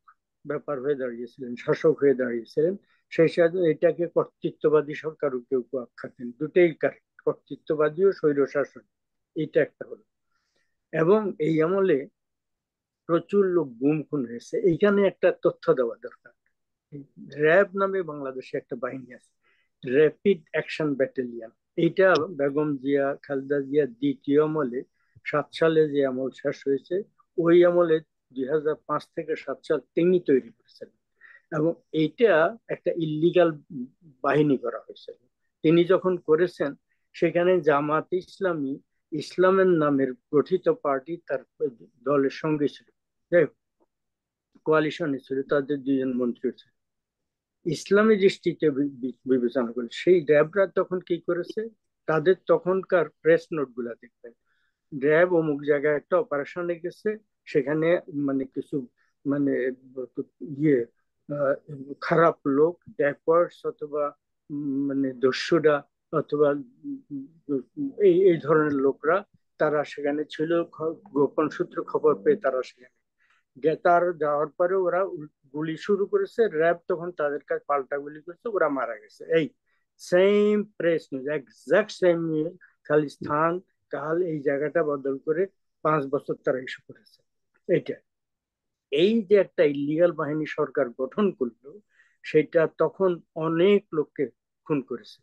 ব্যাপার হয়ে দাঁড়িয়েছিলেন, শাসক হয়ে দাঁড়িয়েছিলেন, সেই সাথে এটাকে কর্তৃত্ববাদী সরকারও কেউ কেউ আখ্যা দেন। দুটোই কারেক্ট, কর্তৃত্ববাদী ও স্বৈর শাসন, এটা একটা হলো। এবং এই আমলে প্রচুর লোক গুম খুন হয়েছে। এইখানে একটা তথ্য দেওয়া দরকার। র্যাব নামে বাংলাদেশে একটা বাহিনী আছে, র্যাপিড অ্যাকশন ব্যাটালিয়ন। এইটা বেগম জিয়া, খালেদা জিয়া দ্বিতীয় আমলে 7 সালে যে আমল শেষ হয়েছে, ওই আমলে 2005 থেকে 7 সাল তিনি তৈরি করেছেন। এবং এইটা একটা ইল্লিগাল বাহিনী করা হয়েছিল। তিনি যখন করেছেন, সেখানে জামাত ইসলামী, ইসলামের নামের গঠিত পার্টি তার দলের সঙ্গে ছিল, কোয়ালিশনে ছিল, তাদের 2 জন মন্ত্রী ছিল। ইসলামী দৃষ্টিতে বিবেচনা করে সেই র্যাবরা তখন কি করেছে, তাদের তখনকার প্রেস নোট গুলা দেখবেন, র্যাব অমুক জায়গায় একটা অপারেশনে গেছে, সেখানে মানে কিছু মানে ইয়ে খারাপ লোক, ব্যাকওয়ার্ডস অথবা মানে দস্যুরা অথবা এই এই ধরনের লোকরা তারা সেখানে ছিল। গোপন সূত্র খবর পেয়ে তারা সেখানে তার যাওয়ার পরে ওরা গুলি শুরু করেছে। র্যাব তখন তাদের কাছে পাল্টা গুলি করছে, ওরা মারা গেছে। এই same press news, exact same news, খালি স্থান কাল এই জায়গাটা বদল করে 5 বছর তারা ইস্যু করেছে। এইটা এই যে একটা ইলিগাল বাহিনী সরকার গঠন করলো, সেটা তখন অনেক লোককে খুন করেছে।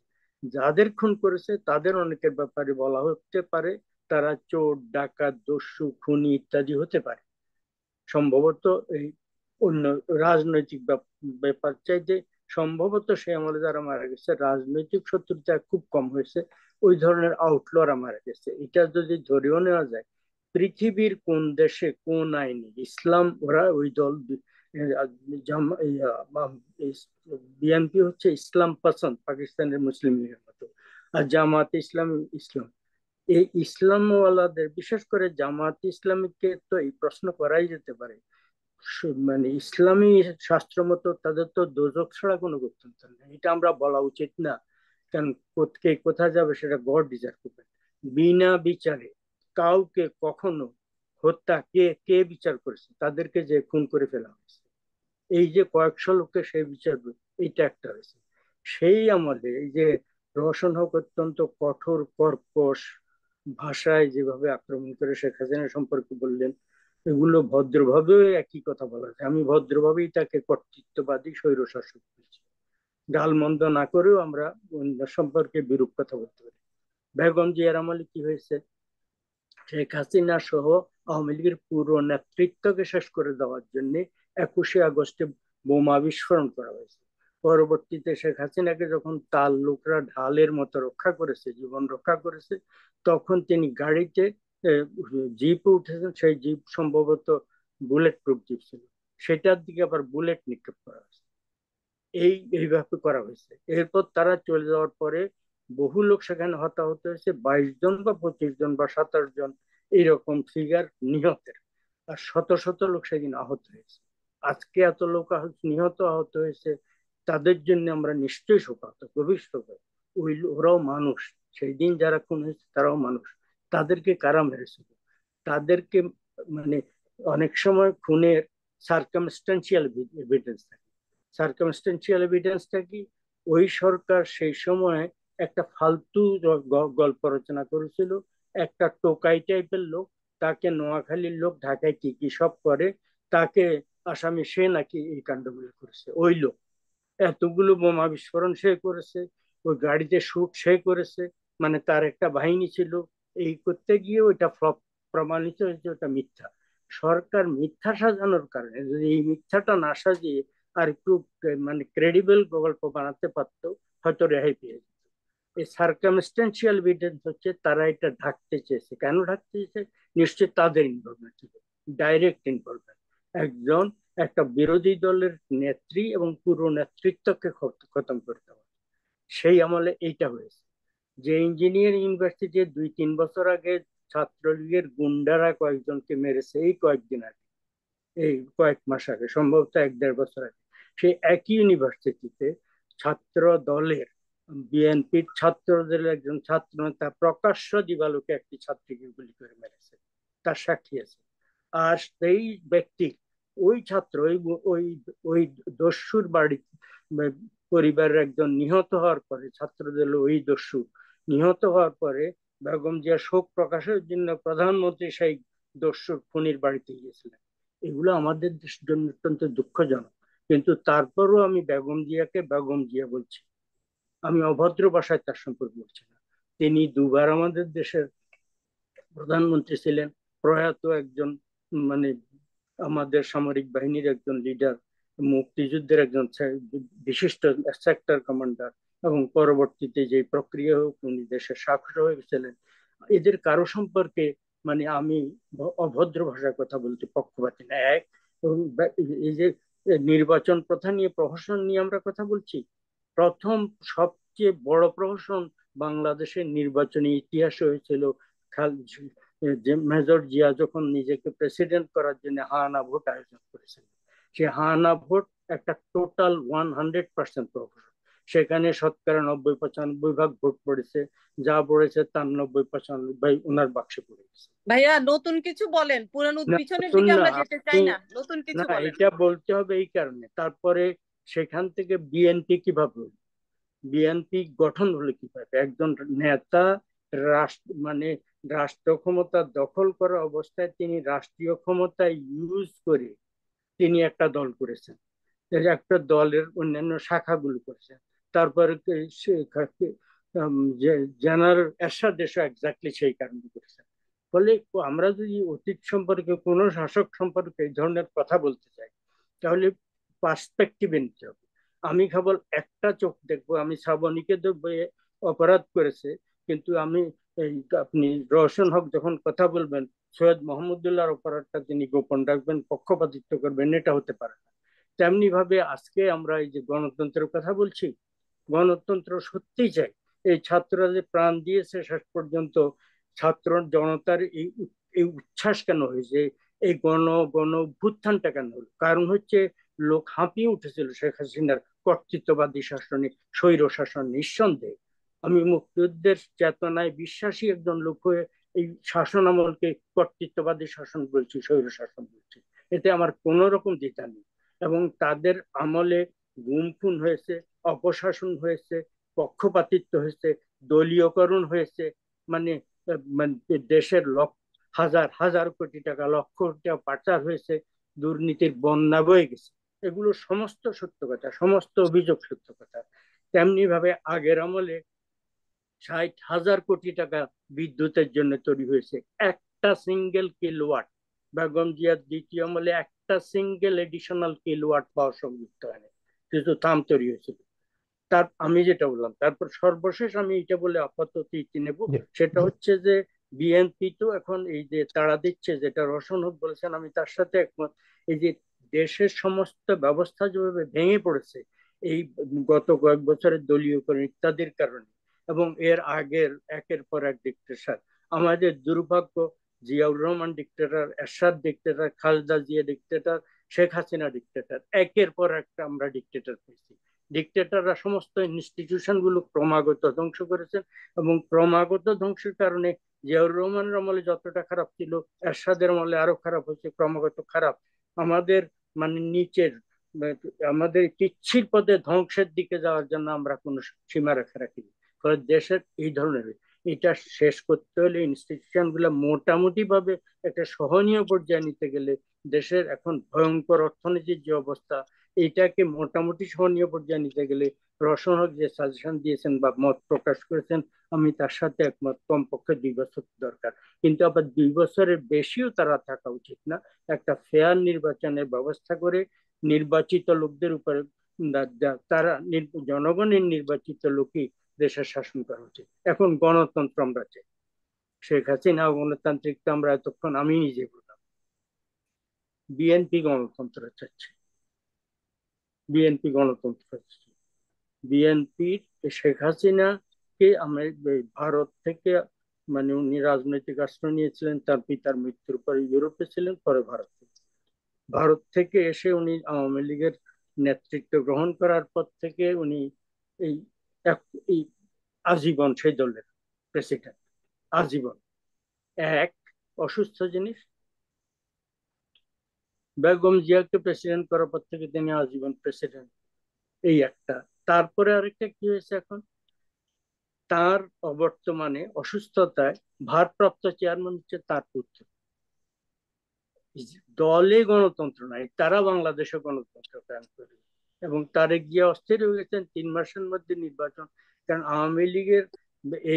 যাদের খুন করেছে তাদের অনেকের ব্যাপারে বলা হতে পারে তারা চোর, ডাকাত, দস্যু, খুনি ইত্যাদি হতে পারে। সম্ভবত এই অন্য রাজনৈতিক ব্যাপার চাইতে সম্ভবত সে আমলে যারা মারা গেছে রাজনৈতিক শত্রুতা খুব কম হয়েছে, ওই ধরনের আউটলরা মারা গেছে। এটা যদি ধরেও নেওয়া যায়, পৃথিবীর কোন দেশে কোন আইনে ইসলাম, ওরা ওই দল বিএনপি হচ্ছে ইসলাম পছন্দ, পাকিস্তানের মুসলিম লীগের মতো। আর জামাত ইসলামী ইসলাম, এই ইসলামওয়ালাদের বিশেষ করে জামাত ইসলামীকে তো এই প্রশ্ন করাই যেতে পারে, মানে ইসলামী শাস্ত্র মতো তাদের তো দোজখ ছাড়া কোনো গত্যন্তর নেই, এটা আমরা বলা উচিত না। কারণ কে কোথায় যাবে সেটা গড ডিজার্ভ করবে। বিনা বিচারে কাউকে কখনো হত্যা কে কে বিচার করেছে? তাদেরকে যে খুন করে ফেলা হয়েছে, এই যে কয়েকশো লোককে সেই বিচার, এইটা একটা হয়েছে। সেই আমলে এই যে রওশন হক অত্যন্ত কঠোর কর্কশ ভাষায় যেভাবে আক্রমণ করে শেখ হাসিনা সম্পর্কে বললেন, এগুলো ভদ্রভাবেও একই কথা বলা যায়। আমি ভদ্রভাবেই তাকে কর্তৃত্ববাদী স্বৈরশাসক বলছি, গালমন্দ না করেও আমরা সম্পর্কে বিরূপ কথা বলতে পারি। বেগম জিয়ার আমলে কি হয়েছে? শেখ হাসিনা সহ আওয়ামী লীগের পুরো নেতৃত্বকে শেষ করে দেওয়ার জন্য 21শে আগস্টে বোমা বিস্ফোরণ করা হয়েছে। পরবর্তীতে শেখ হাসিনাকে যখন তার লোকরা ঢালের মতো রক্ষা করেছে, জীবন রক্ষা করেছে, তখন তিনি গাড়িতে জিপে উঠেছেন। সেই জিপ সম্ভবত বুলেট প্রুফ জিপ ছিল, সেটার দিকে আবার বুলেট নিক্ষেপ করা হয়েছে। এইভাবে করা হয়েছে। এরপর তারা চলে যাওয়ার পরে বহু লোক সেখানে হতাহত হয়েছে, 22 জন বা 25 জন বা 27 জন এইরকম ফিগার নিহতের, আর শত শত লোক সেদিন আহত হয়েছে। আজকে এত লোক নিহত আহত হয়েছে, তাদের জন্য আমরা নিশ্চয়ই শোকাহত, গভীর শোকাহত। ওরাও মানুষ, সেই দিন যারা খুন হয়েছে তারাও মানুষ। তাদেরকে কারা মেরেছিল? তাদেরকে মানে অনেক সময় খুনের সার্কামস্টেন্সিয়াল এভিডেন্স থাকে। সার্কামস্টেন্সিয়াল এভিডেন্সটা কি? ওই সরকার সেই সময় একটা ফালতু গল্প রচনা করেছিল, একটা টোকাই টাইপের লোক, তাকে নোয়াখালীর লোক ঢাকায় কি কি সব করে, তাকে আসামি, সে নাকি এই কাণ্ডগুলো করেছে। ওই লোক এতগুলো বোমা বিস্ফোরণ সে করেছে, ওই গাড়িতে শুট সে করেছে, মানে তার একটা বাহিনী ছিল। এই করতে গিয়ে ওইটা ফ্লপ প্রমাণিত হয়েছে, ওটা মিথ্যা। সরকার মিথ্যা সাজানোর কারণে, যদি এই মিথ্যাটা না সাজিয়ে আর একটু মানে ক্রেডিবল গল্প বানাতে পারতো, হয়তো রেহাই পেয়ে যেত। এই সার্কামস্টেন্সিয়াল এভিডেন্স হচ্ছে তারা এটা ঢাকতে চেয়েছে। কেন ঢাকতে চেয়েছে? নিশ্চয়ই তাদের ইনভলভমেন্ট ছিল, ডাইরেক্ট ইনভলভমেন্ট। একজন একটা বিরোধী দলের নেত্রী এবং পুরো নেতৃত্বকে খতম করে দেওয়া, সেই আমলে এইটা হয়েছে। যে ইঞ্জিনিয়ারিং ইউনিভার্সিটি 2-3 বছর আগে ছাত্রলীগের গুন্ডারা কয়েকজনকে মেরেছে, এই কয়েকদিন আগে, এই কয়েক মাস আগে, সম্ভবত 1-1.5 বছর আগে, সেই একই ইউনিভার্সিটিতে ছাত্র দলের, বিএনপির ছাত্রদের একজন ছাত্র নেতা প্রকাশ্য দিবালোকে একটি ছাত্রীকে গুলি করে মেরেছে, তার সাক্ষী আছে। আর সেই ব্যক্তি, ওই ছাত্র, ওই ওই দস্যুর বাড়ি পরিবারের একজন নিহত হওয়ার পরে, ছাত্রদের ওই দস্যু নিহত হওয়ার পরে বেগম জিয়া শোক প্রকাশের জন্য প্রধানমন্ত্রী সেই দস্যুর খুনির বাড়িতে গিয়েছিলেন। এগুলো আমাদের জন্য অত্যন্ত দুঃখজনক। কিন্তু তারপরও আমি বেগম জিয়াকে বেগম জিয়া বলছি, আমি অভদ্র ভাষায় তার সম্পর্কে বলছি না। তিনি দুবার আমাদের দেশের প্রধানমন্ত্রী ছিলেন, প্রয়াত একজন, মানে আমাদের সামরিক বাহিনীর একজন লিডার, মুক্তিযুদ্ধের একজন বিশিষ্ট সেক্টর কমান্ডার, এবং পরবর্তীতে যে প্রক্রিয়া হোক উনি দেশের শাসক হয়েছিলেন। এদের কারো সম্পর্কে মানে আমি অভদ্র ভাষায় কথা বলতে পক্ষপাতী না। এক, এবং এই যে নির্বাচন প্রথা নিয়ে, প্রহসন নিয়ে আমরা কথা বলছি, প্রথম সবচেয়ে বড় প্রহসন বাংলাদেশের নির্বাচনী ইতিহাসে হয়েছিল যে মেজর জিয়া যখন নিজেকে প্রেসিডেন্ট করার জন্য হানা ভোট আয়োজন করেছেন। সে হানা ভোট একটা টোটাল 100% প্রহসন। সেখানে শতকরা 90-95 ভাগ ভোট পড়েছে, যা পড়েছে তার 90-95 ওনার বাক্সে পড়ে গেছে। ভাইয়া নতুন কিছু বলেন, পুরানো না, পিছনের নতুন দিকে না, আমরা যেতে আপনি, চাই না, নতুন না কিছু বলেন। এটা বলতে হবে এই কারণে। তারপরে সেখান থেকে বিএনপি কিভাবে হলো? বিএনপি গঠন হলো কিভাবে? একজন নেতা রাষ্ট্র মানে রাষ্ট্র ক্ষমতা দখল করা অবস্থায় তিনি রাষ্ট্রীয় ক্ষমতা ইউজ করে তিনি একটা দল করেছেন, একটা দলের অন্যান্য শাখাগুলো করেছেন। তারপরে জেনারেল এরশাদ এসে এক্স্যাক্টলি সেই কারণে করেছেন। ফলে আমরা যদি অতীত সম্পর্কে কোনো শাসক সম্পর্কে এই ধরনের কথা বলতে চাই, তাহলে পার্সপেক্টিভে নিতে হবে। আমি কেবল একটা চোখ দেখবো, আমি শ্রাবণীকে দেখবো অপরাধ করেছে, কিন্তু আমি এই আপনি রওশন হক যখন কথা বলবেন, সৈয়দ মোহাম্মদুল্লাহর অপরাধটা তিনি গোপন রাখবেন, পক্ষপাতিত্ব করবেন, এটা হতে পারে না। তেমনি ভাবে আজকে আমরা এই যে গণতন্ত্রের কথা বলছি, গণতন্ত্র সত্যিই চাই, এই ছাত্ররা যে প্রাণ দিয়েছে শেষ পর্যন্ত, ছাত্র জনতার এই উচ্ছ্বাস কেন হয়েছে, এই গণ গণ অভ্যুত্থানটা কেন হলো? কারণ হচ্ছে লোক হাঁপিয়ে উঠেছিল শেখ হাসিনার কর্তৃত্ববাদী শাসনে, স্বৈর শাসন। নিঃসন্দেহে আমি মুক্তিযুদ্ধের চেতনায় বিশ্বাসী একজন লোক হয়ে এই শাসন আমলকে কর্তৃত্ববাদী শাসন বলছি, স্বৈর শাসন বলছি, এতে আমার কোনো রকম দ্বিধা নেই। এবং তাদের আমলে গুম খুন হয়েছে, অপশাসন হয়েছে, পক্ষপাতিত্ব হয়েছে, দলীয়করণ হয়েছে, মানে মানে দেশের হাজার হাজার কোটি টাকা, লক্ষ কোটি টাকা পাচার হয়েছে, দুর্নীতির বন্যা বয়ে গেছে। এগুলো সমস্ত সত্য কথা, সমস্ত অভিযোগ সত্য কথা। তেমনি ভাবে আগের আমলে 60,000 কোটি টাকা বিদ্যুতের জন্য তৈরি হয়েছে, একটা সিঙ্গেল কিলোওয়াট। বেগম জিয়ার দ্বিতীয় আমলে একটা সিঙ্গেল এডিশনাল কিলোওয়াট পাওয়ার সংযুক্ত হয়নি, কিন্তু তাম তৈরি হয়েছিল। তার আমি যেটা বললাম, তারপর সর্বশেষ আমি এটা বলে আপাতত ইতি নেব, জি সেটা হচ্ছে যে বিএনপি তো এখন এই যে তাড়া দিচ্ছে, যেটা রওশন হক বলেছেন, আমি তার সাথে একমত। এই যে দেশের সমস্ত ব্যবস্থা যেভাবে ভেঙে পড়েছে এই গত কয়েক বছরের দলীয়করণ ইত্যাদির কারণে, এবং এর আগের একের পর এক ডিক্টেটর, আমাদের দুর্ভাগ্য, Ziaur Rahman dictator, Ershad dictator, Khaleda Zia dictator, Sheikh Hasina dictator, একের পর একটা আমরা ডিক্টেটর পেয়েছি। ডিক্টেটররা সমস্ত ইনস্টিটিউশন গুলো ক্রমাগত ধ্বংস করেছেন, এবং ক্রমাগত ধ্বংসের কারণে জিয়াউর রহমানের আমলে যতটা খারাপ ছিল, এরশাদের আমলে আরো খারাপ হয়েছে, ক্রমাগত খারাপ। আমাদের মানে নিচের আমাদের পিচ্ছিল পদে ধ্বংসের দিকে যাওয়ার জন্য আমরা কোনো সীমারেখা রাখিনি। ফলে দেশের এই ধরনের, এটা শেষ করতে হলে ইনস্টিটিউশন গুলো মোটামুটি ভাবে একটা সহনীয় পর্যায়ে নিতে গেলে, দেশের এখন ভয়ঙ্কর অর্থনীতির যে অবস্থা, এইটাকে মোটামুটি সহনীয় পর্যায়ে নিতে গেলে রওশন হক যে সাজেশন দিয়েছেন বা মত প্রকাশ করেছেন, আমি তার সাথে একমত। কমপক্ষে 2 বছর দরকার, কিন্তু আবার 2 বছরের বেশিও তারা থাকা উচিত না। একটা ফেয়ার নির্বাচনের ব্যবস্থা করে নির্বাচিত লোকদের উপরে তারা জনগণের নির্বাচিত লোকই দেশের শাসন করা উচিত। এখন গণতন্ত্র আমরা চাই, শেখ হাসিনা গণতান্ত্রিক তো আমরা এতক্ষণ আমি নিজে বললাম। বিএনপি গণতন্ত্র চাচ্ছে, বিএনপি গণতন্ত্র চাচ্ছে। বিএনপির শেখ হাসিনাকে আমরা ভারত থেকে, মানে উনি রাজনৈতিক আশ্রয় নিয়েছিলেন, তার পিতার মৃত্যুর পরে ইউরোপে ছিলেন, পরে ভারতে। ভারত থেকে এসে উনি আওয়ামী লীগের নেতৃত্ব গ্রহণ করার পর থেকে উনি এই এই আজীবন সেই দলের প্রেসিডেন্ট, আজীবন। এক অসুস্থ জিনিস, বেগম জিয়াকে প্রেসিডেন্ট করার পর থেকে তিনি আজীবন প্রেসিডেন্ট, এই একটা। তারপরে আরেকটা কি হয়েছে, এখন তার অবর্তমানে অসুস্থতায় ভারপ্রাপ্ত চেয়ারম্যান হচ্ছে তার পুত্র। দলে গণতন্ত্র নাই, তারা বাংলাদেশে গণতন্ত্র কায়েম করে, এবং তারেক জিয়া অস্থির হয়ে গেছেন 3 মাসের মধ্যে নির্বাচন। কারণ আওয়ামী লীগের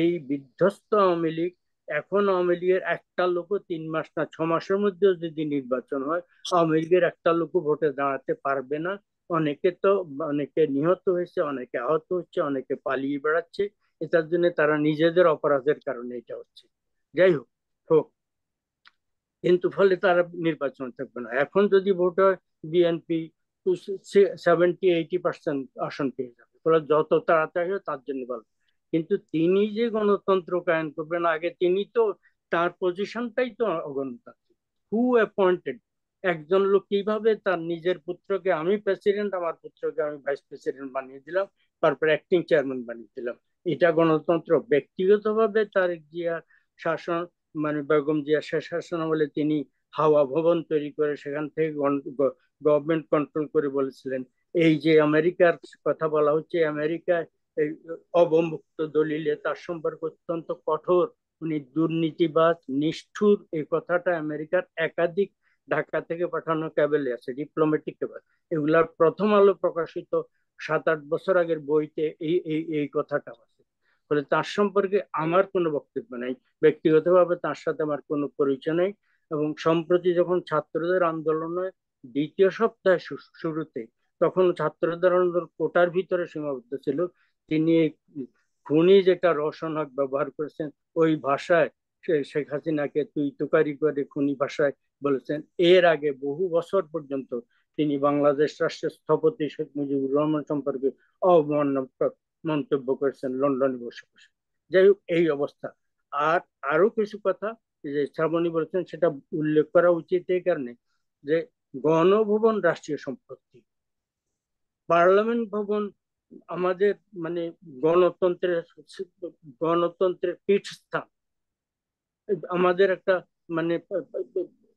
এই বিধ্বস্ত আওয়ামী লীগ, এখন আওয়ামী লীগের একটা লোকও 3 মাস না 6 মাসের মধ্যে যদি নির্বাচন হয়, আওয়ামী লীগের একটা লোকও ভোটে দাঁড়াতে পারবে না। অনেকে নিহত হয়েছে, অনেকে আহত হচ্ছে, অনেকে পালিয়ে বেড়াচ্ছে। এটার জন্য তারা নিজেদের অপরাধের কারণে এটা হচ্ছে। যাই হোক হোক, কিন্তু ফলে তারা নির্বাচন থাকবে না। এখন যদি ভোট হয়, বিএনপি 70-80% আসন পেয়ে যাবে, ফলে যত তাড়াতাড়ি হয় তার জন্য ভালো। কিন্তু তিনি যে গণতন্ত্র কায়েম করবেন, আগে তিনি তো, তার পজিশনটাই তো অগণতান্ত্রিক। হু অ্যাপয়েন্টেড? একজন লোক কিভাবে তার নিজের পুত্রকে, আমি প্রেসিডেন্ট, আমার পুত্রকে আমি ভাইস প্রেসিডেন্ট বানিয়ে দিলাম, তারপর অ্যাক্টিং চেয়ারম্যান বানিয়ে দিলাম, এটা গণতন্ত্র? ব্যক্তিগতভাবে তারেক জিয়া শাসন, মানে বেগম জিয়া শেষ শাসন আমলে তিনি হাওয়া ভবন তৈরি করে সেখান থেকে গভর্নমেন্ট কন্ট্রোল করে বলেছিলেন। এই যে আমেরিকার কথা বলা হচ্ছে, আমেরিকায় এই অবমুক্ত দলিলে তার সম্পর্কে অত্যন্ত কঠোর, উনি দুর্নীতিবাজ, নিষ্ঠুর, এই কথাটা আমেরিকার একাধিক ঢাকা থেকে পাঠানো ক্যাবেলে আছে, ডিপ্লোম্যাটিক ক্যাবেল। এগুলার প্রথম আলো প্রকাশিত 7-8 বছর আগের বইতে এই এই এই কথাটা আছে। ফলে তার সম্পর্কে আমার কোনো বক্তব্য নাই, ব্যক্তিগতভাবে তার সাথে আমার কোনো পরিচয় নেই। এবং সম্প্রতি যখন ছাত্রদের আন্দোলনের 2য় সপ্তাহে শুরুতে, তখন ছাত্রদের আন্দোলন কোটার ভিতরে সীমাবদ্ধ ছিল, তিনি খুনি যেটা রওশন হক ব্যবহার করেছেন, ওই ভাষায় শেখ হাসিনাকে তুই তুকারি করে খুনি ভাষায় বলেছেন। এর আগে বহু বছর পর্যন্ত তিনি বাংলাদেশ রাষ্ট্রের স্থপতি শেখ মুজিবুর রহমান সম্পর্কে অবমাননাকর মন্তব্য করেছেন লন্ডনে বসে বসে। যাই হোক, এই অবস্থা। আর আরো কিছু কথা যে শ্রাবণী বলেছেন সেটা উল্লেখ করা উচিত এই কারণে যে গণভবন রাষ্ট্রীয় সম্পত্তি, পার্লামেন্ট ভবন আমাদের মানে গণতন্ত্রের গণতন্ত্রের পীঠস্থান, আমাদের একটা মানে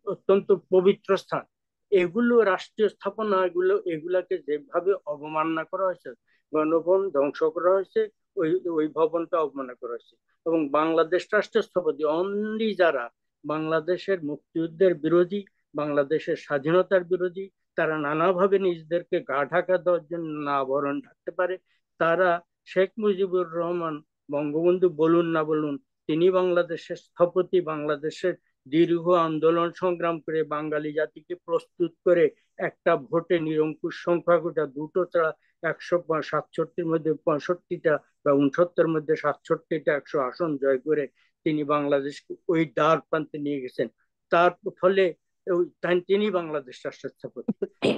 অত্যন্ত পবিত্র স্থান। এগুলো রাষ্ট্রীয় স্থাপনা, এগুলাকে যেভাবে অবমাননা করা হয়েছে, গণভবন ধ্বংস করা হয়েছে, ওই ওই ভবনটা অবমাননা করা হয়েছে। এবং বাংলাদেশ রাষ্ট্র স্থপতি অনলি যারা বাংলাদেশের মুক্তিযুদ্ধের বিরোধী, বাংলাদেশের স্বাধীনতার বিরোধী, তারা নানাভাবে নিজেদেরকে গা ঢাকা দেওয়ার জন্য না আবরণ ঢাকতে পারে, তারা শেখ মুজিবুর রহমান বঙ্গবন্ধু বলুন না বলুন, তিনি বাংলাদেশের স্থপতি, বাংলাদেশের দীর্ঘ আন্দোলন সংগ্রাম করে বাঙালি জাতিকে প্রস্তুত করে একটা ভোটে নিরঙ্কুশ সংখ্যাগুটা দুটো ছাড়া 167-র মধ্যে 65টা বা 69-র মধ্যে 67টা 100 আসন জয় করে তিনি বাংলাদেশকে ওই দ্বার প্রান্তে নিয়ে গেছেন। তার ফলে তিনি বাংলাদেশ রাষ্ট্র স্থাপতি।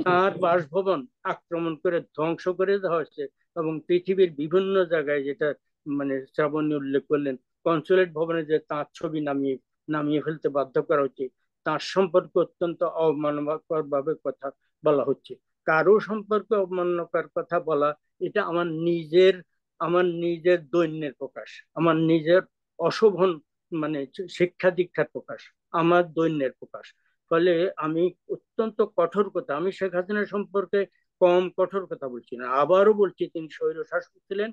তার বাসভবন আক্রমণ করে ধ্বংস করে দেওয়া হয়েছে এবং পৃথিবীর বিভিন্ন জায়গায়, যেটা মানে শ্রাবণী উল্লেখ করলেন, কনসুলেট ভবনে যে তার ছবি নামিয়ে নামিয়ে ফেলতে বাধ্য করা হচ্ছে, তার সম্পর্কে অত্যন্ত অবমাননাকর ভাবে কথা বলা হচ্ছে। কারো সম্পর্কে অবমাননাকর কথা বলা, এটা আমার নিজের দৈন্যের প্রকাশ, আমার নিজের অশোভন মানে শিক্ষা দীক্ষার প্রকাশ, আমার দৈন্যের প্রকাশ। ফলে আমি অত্যন্ত কঠোর কথা, আমি শেখ হাসিনা সম্পর্কে কম কঠোর কথা বলছি না, আবারও বলছি তিনি স্বৈর শাসক ছিলেন,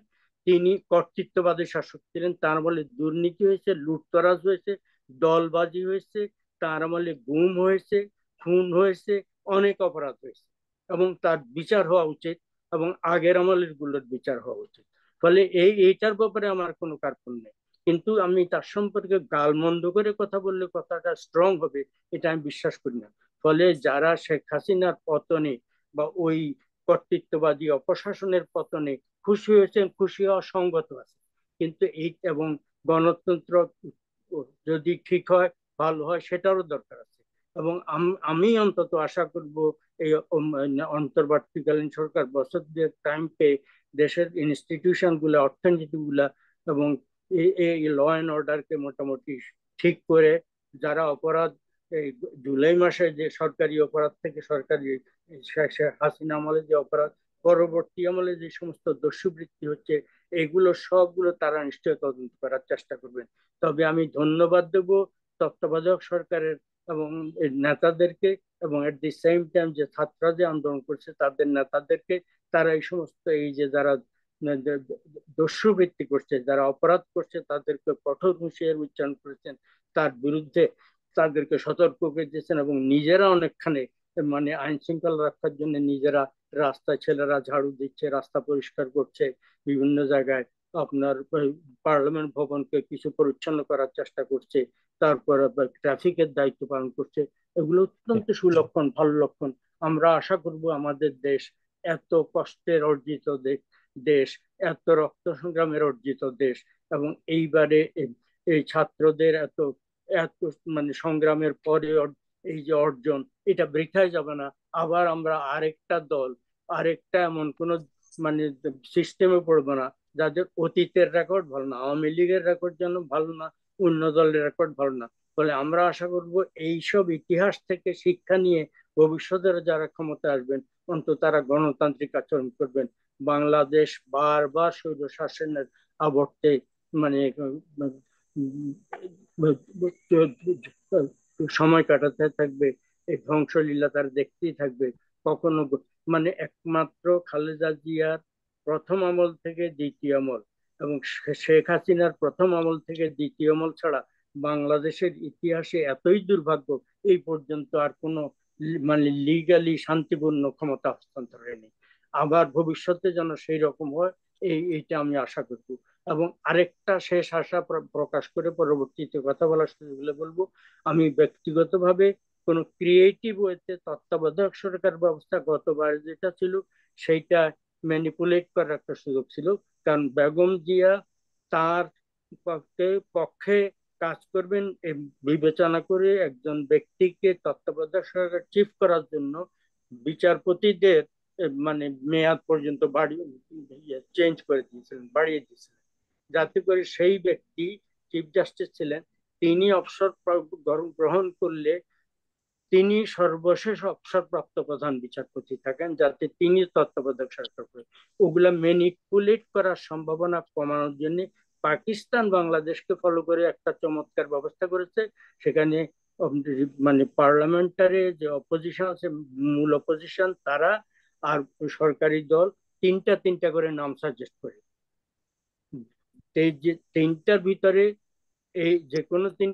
তিনি কর্তৃত্ববাদী শাসক ছিলেন। তার আমলে দুর্নীতি হয়েছে, লুটতরাজ হয়েছে, দলবাজি হয়েছে, তার আমলে গুম হয়েছে, খুন হয়েছে, অনেক অপরাধ হয়েছে এবং তার বিচার হওয়া উচিত এবং আগের আমলের গুলোর বিচার হওয়া উচিত। ফলে এইটার ব্যাপারে আমার কোনো কার্পণ্য নেই, কিন্তু আমি তার সম্পর্কে গালমন্দ করে কথা বললে কথাটা স্ট্রং হবে, এটা আমি বিশ্বাস করি না। ফলে যারা শেখ হাসিনার পতনে বা ওই কর্তৃত্ববাদী অপশাসনের পতনে খুশি হয়েছেন, খুশি হওয়া সঙ্গত আছে, কিন্তু এই এবং গণতন্ত্র যদি ঠিক হয়, ভালো হয়, সেটারও দরকার আছে। এবং আমি অন্তত আশা করব এই অন্তর্বর্তীকালীন সরকার বছর দুয়েক টাইম পেয়ে দেশের ইনস্টিটিউশন গুলা, অর্থনীতি গুলা এবং এই ল অ্যান্ড অর্ডারকে মোটামুটি ঠিক করে, যারা অপরাধ এই জুলাই মাসে যে সরকারি অপরাধ থেকে সরকারি হাসিনা আমলে যে অপরাধ, পরবর্তী আমলে যে সমস্ত দস্যুবৃত্তি হচ্ছে, এগুলো সবগুলো তারা নিশ্চয় তদন্ত করার চেষ্টা করবেন। তবে আমি ধন্যবাদ দেব তত্ত্বাবধায়ক সরকারের এবং নেতাদেরকে, এবং এট দি সেম টাইম যে ছাত্ররা যে আন্দোলন করছে তাদের নেতাদেরকে, তারা এই সমস্ত এই যে যারা দস্যুবৃত্তি করছে, যারা অপরাধ করছে, তাদেরকে কঠোর হুঁশিয়ারি উচ্চারণ করেছেন, তার বিরুদ্ধে তাদেরকে সতর্ক করে দিয়েছেন এবং নিজেরা অনেকখানে মানে আইন শৃঙ্খলা রক্ষার জন্য নিজেরা রাস্তায় ছেলেরা ঝাড়ু দিচ্ছে, রাস্তা পরিষ্কার করছে, বিভিন্ন জায়গায় আপনার পার্লামেন্ট ভবনকে কিছু পরিচ্ছন্ন করার চেষ্টা করছে, তারপর ট্রাফিকের দায়িত্ব পালন করছে। এগুলো অত্যন্ত সুলক্ষণ, ভালো লক্ষণ। আমরা আশা করব আমাদের দেশ, এত কষ্টের অর্জিত দেশ, এত রক্ত সংগ্রামের অর্জিত দেশ, এবং এইবারে এই ছাত্রদের এত এত মানে সংগ্রামের পরে এই যে অর্জন, এটা বৃথায় যাবে না। আবার আমরা আরেকটা দল, আরেকটা এমন কোন মানে সিস্টেমে পড়বো না যাদের অতীতের রেকর্ড ভালো না, আওয়ামী লীগের রেকর্ড যেন ভালো না, অন্য দলের রেকর্ড ভালো না। ফলে আমরা আশা করব এইসব ইতিহাস থেকে শিক্ষা নিয়ে ভবিষ্যতের যারা ক্ষমতা আসবেন, অন্তত তারা গণতান্ত্রিক আচরণ করবেন। বাংলাদেশ বারবার স্বৈর শাসনের আবর্তে মানে সময় কাটাতে থাকবে, এই ধ্বংসলীলা তারা দেখতেই থাকবে। কখনো মানে একমাত্র খালেদা জিয়ার প্রথম আমল থেকে দ্বিতীয় আমল এবং শেখ হাসিনার প্রথম আমল থেকে দ্বিতীয় আমল ছাড়া বাংলাদেশের ইতিহাসে এতই দুর্ভাগ্য, এই পর্যন্ত আর কোনো মানে লিগালি শান্তিপূর্ণ ক্ষমতা হস্তান্তর হয়নি। আবার ভবিষ্যতে যেন সেই রকম হয়, এইটা আমি আশা করব। এবং আরেকটা শেষ আশা প্রকাশ করে পরবর্তীতে কথা বলার সুযোগ হলে বলবো, আমি ব্যক্তিগতভাবে কোন ক্রিয়েটিভ ওয়েতে তত্ত্বাবধায়ক সরকার ব্যবস্থা গতবার যেটা ছিল সেইটা ম্যানিপুলেট করার একটা সুযোগ ছিল, কারণ বেগম জিয়া তার পক্ষে কাজ করবেন বিবেচনা করে একজন ব্যক্তিকে তত্ত্বাবধায়ক সরকার চিফ করার জন্য বিচারপতিদের মানে মেয়াদ পর্যন্ত চেঞ্জ করে দিয়েছিলেন, বাড়িয়ে দিয়েছিলেন, যাতে করে সেই ব্যক্তি চিফ জাস্টিস ছিলেন, তিনি অবসর গ্রহণ করলে তিনি সর্বশেষ অবসরপ্রাপ্ত প্রধান বিচারপতি থাকেন, যাতে তিনি তত্ত্বাবধায়ক সরকার করেন। ওগুলা ম্যানিপুলেট করার সম্ভাবনা কমানোর জন্য পাকিস্তান বাংলাদেশকে ফলো করে একটা চমৎকার ব্যবস্থা করেছে। সেখানে মানে পার্লামেন্টারি যে অপোজিশন আছে, মূল অপোজিশন, তারা আর সরকারি দল তিনটা তিনটা করে নাম সাজেস্ট করে। এই যে তিনটার ভিতরে এই যে কোনো তিন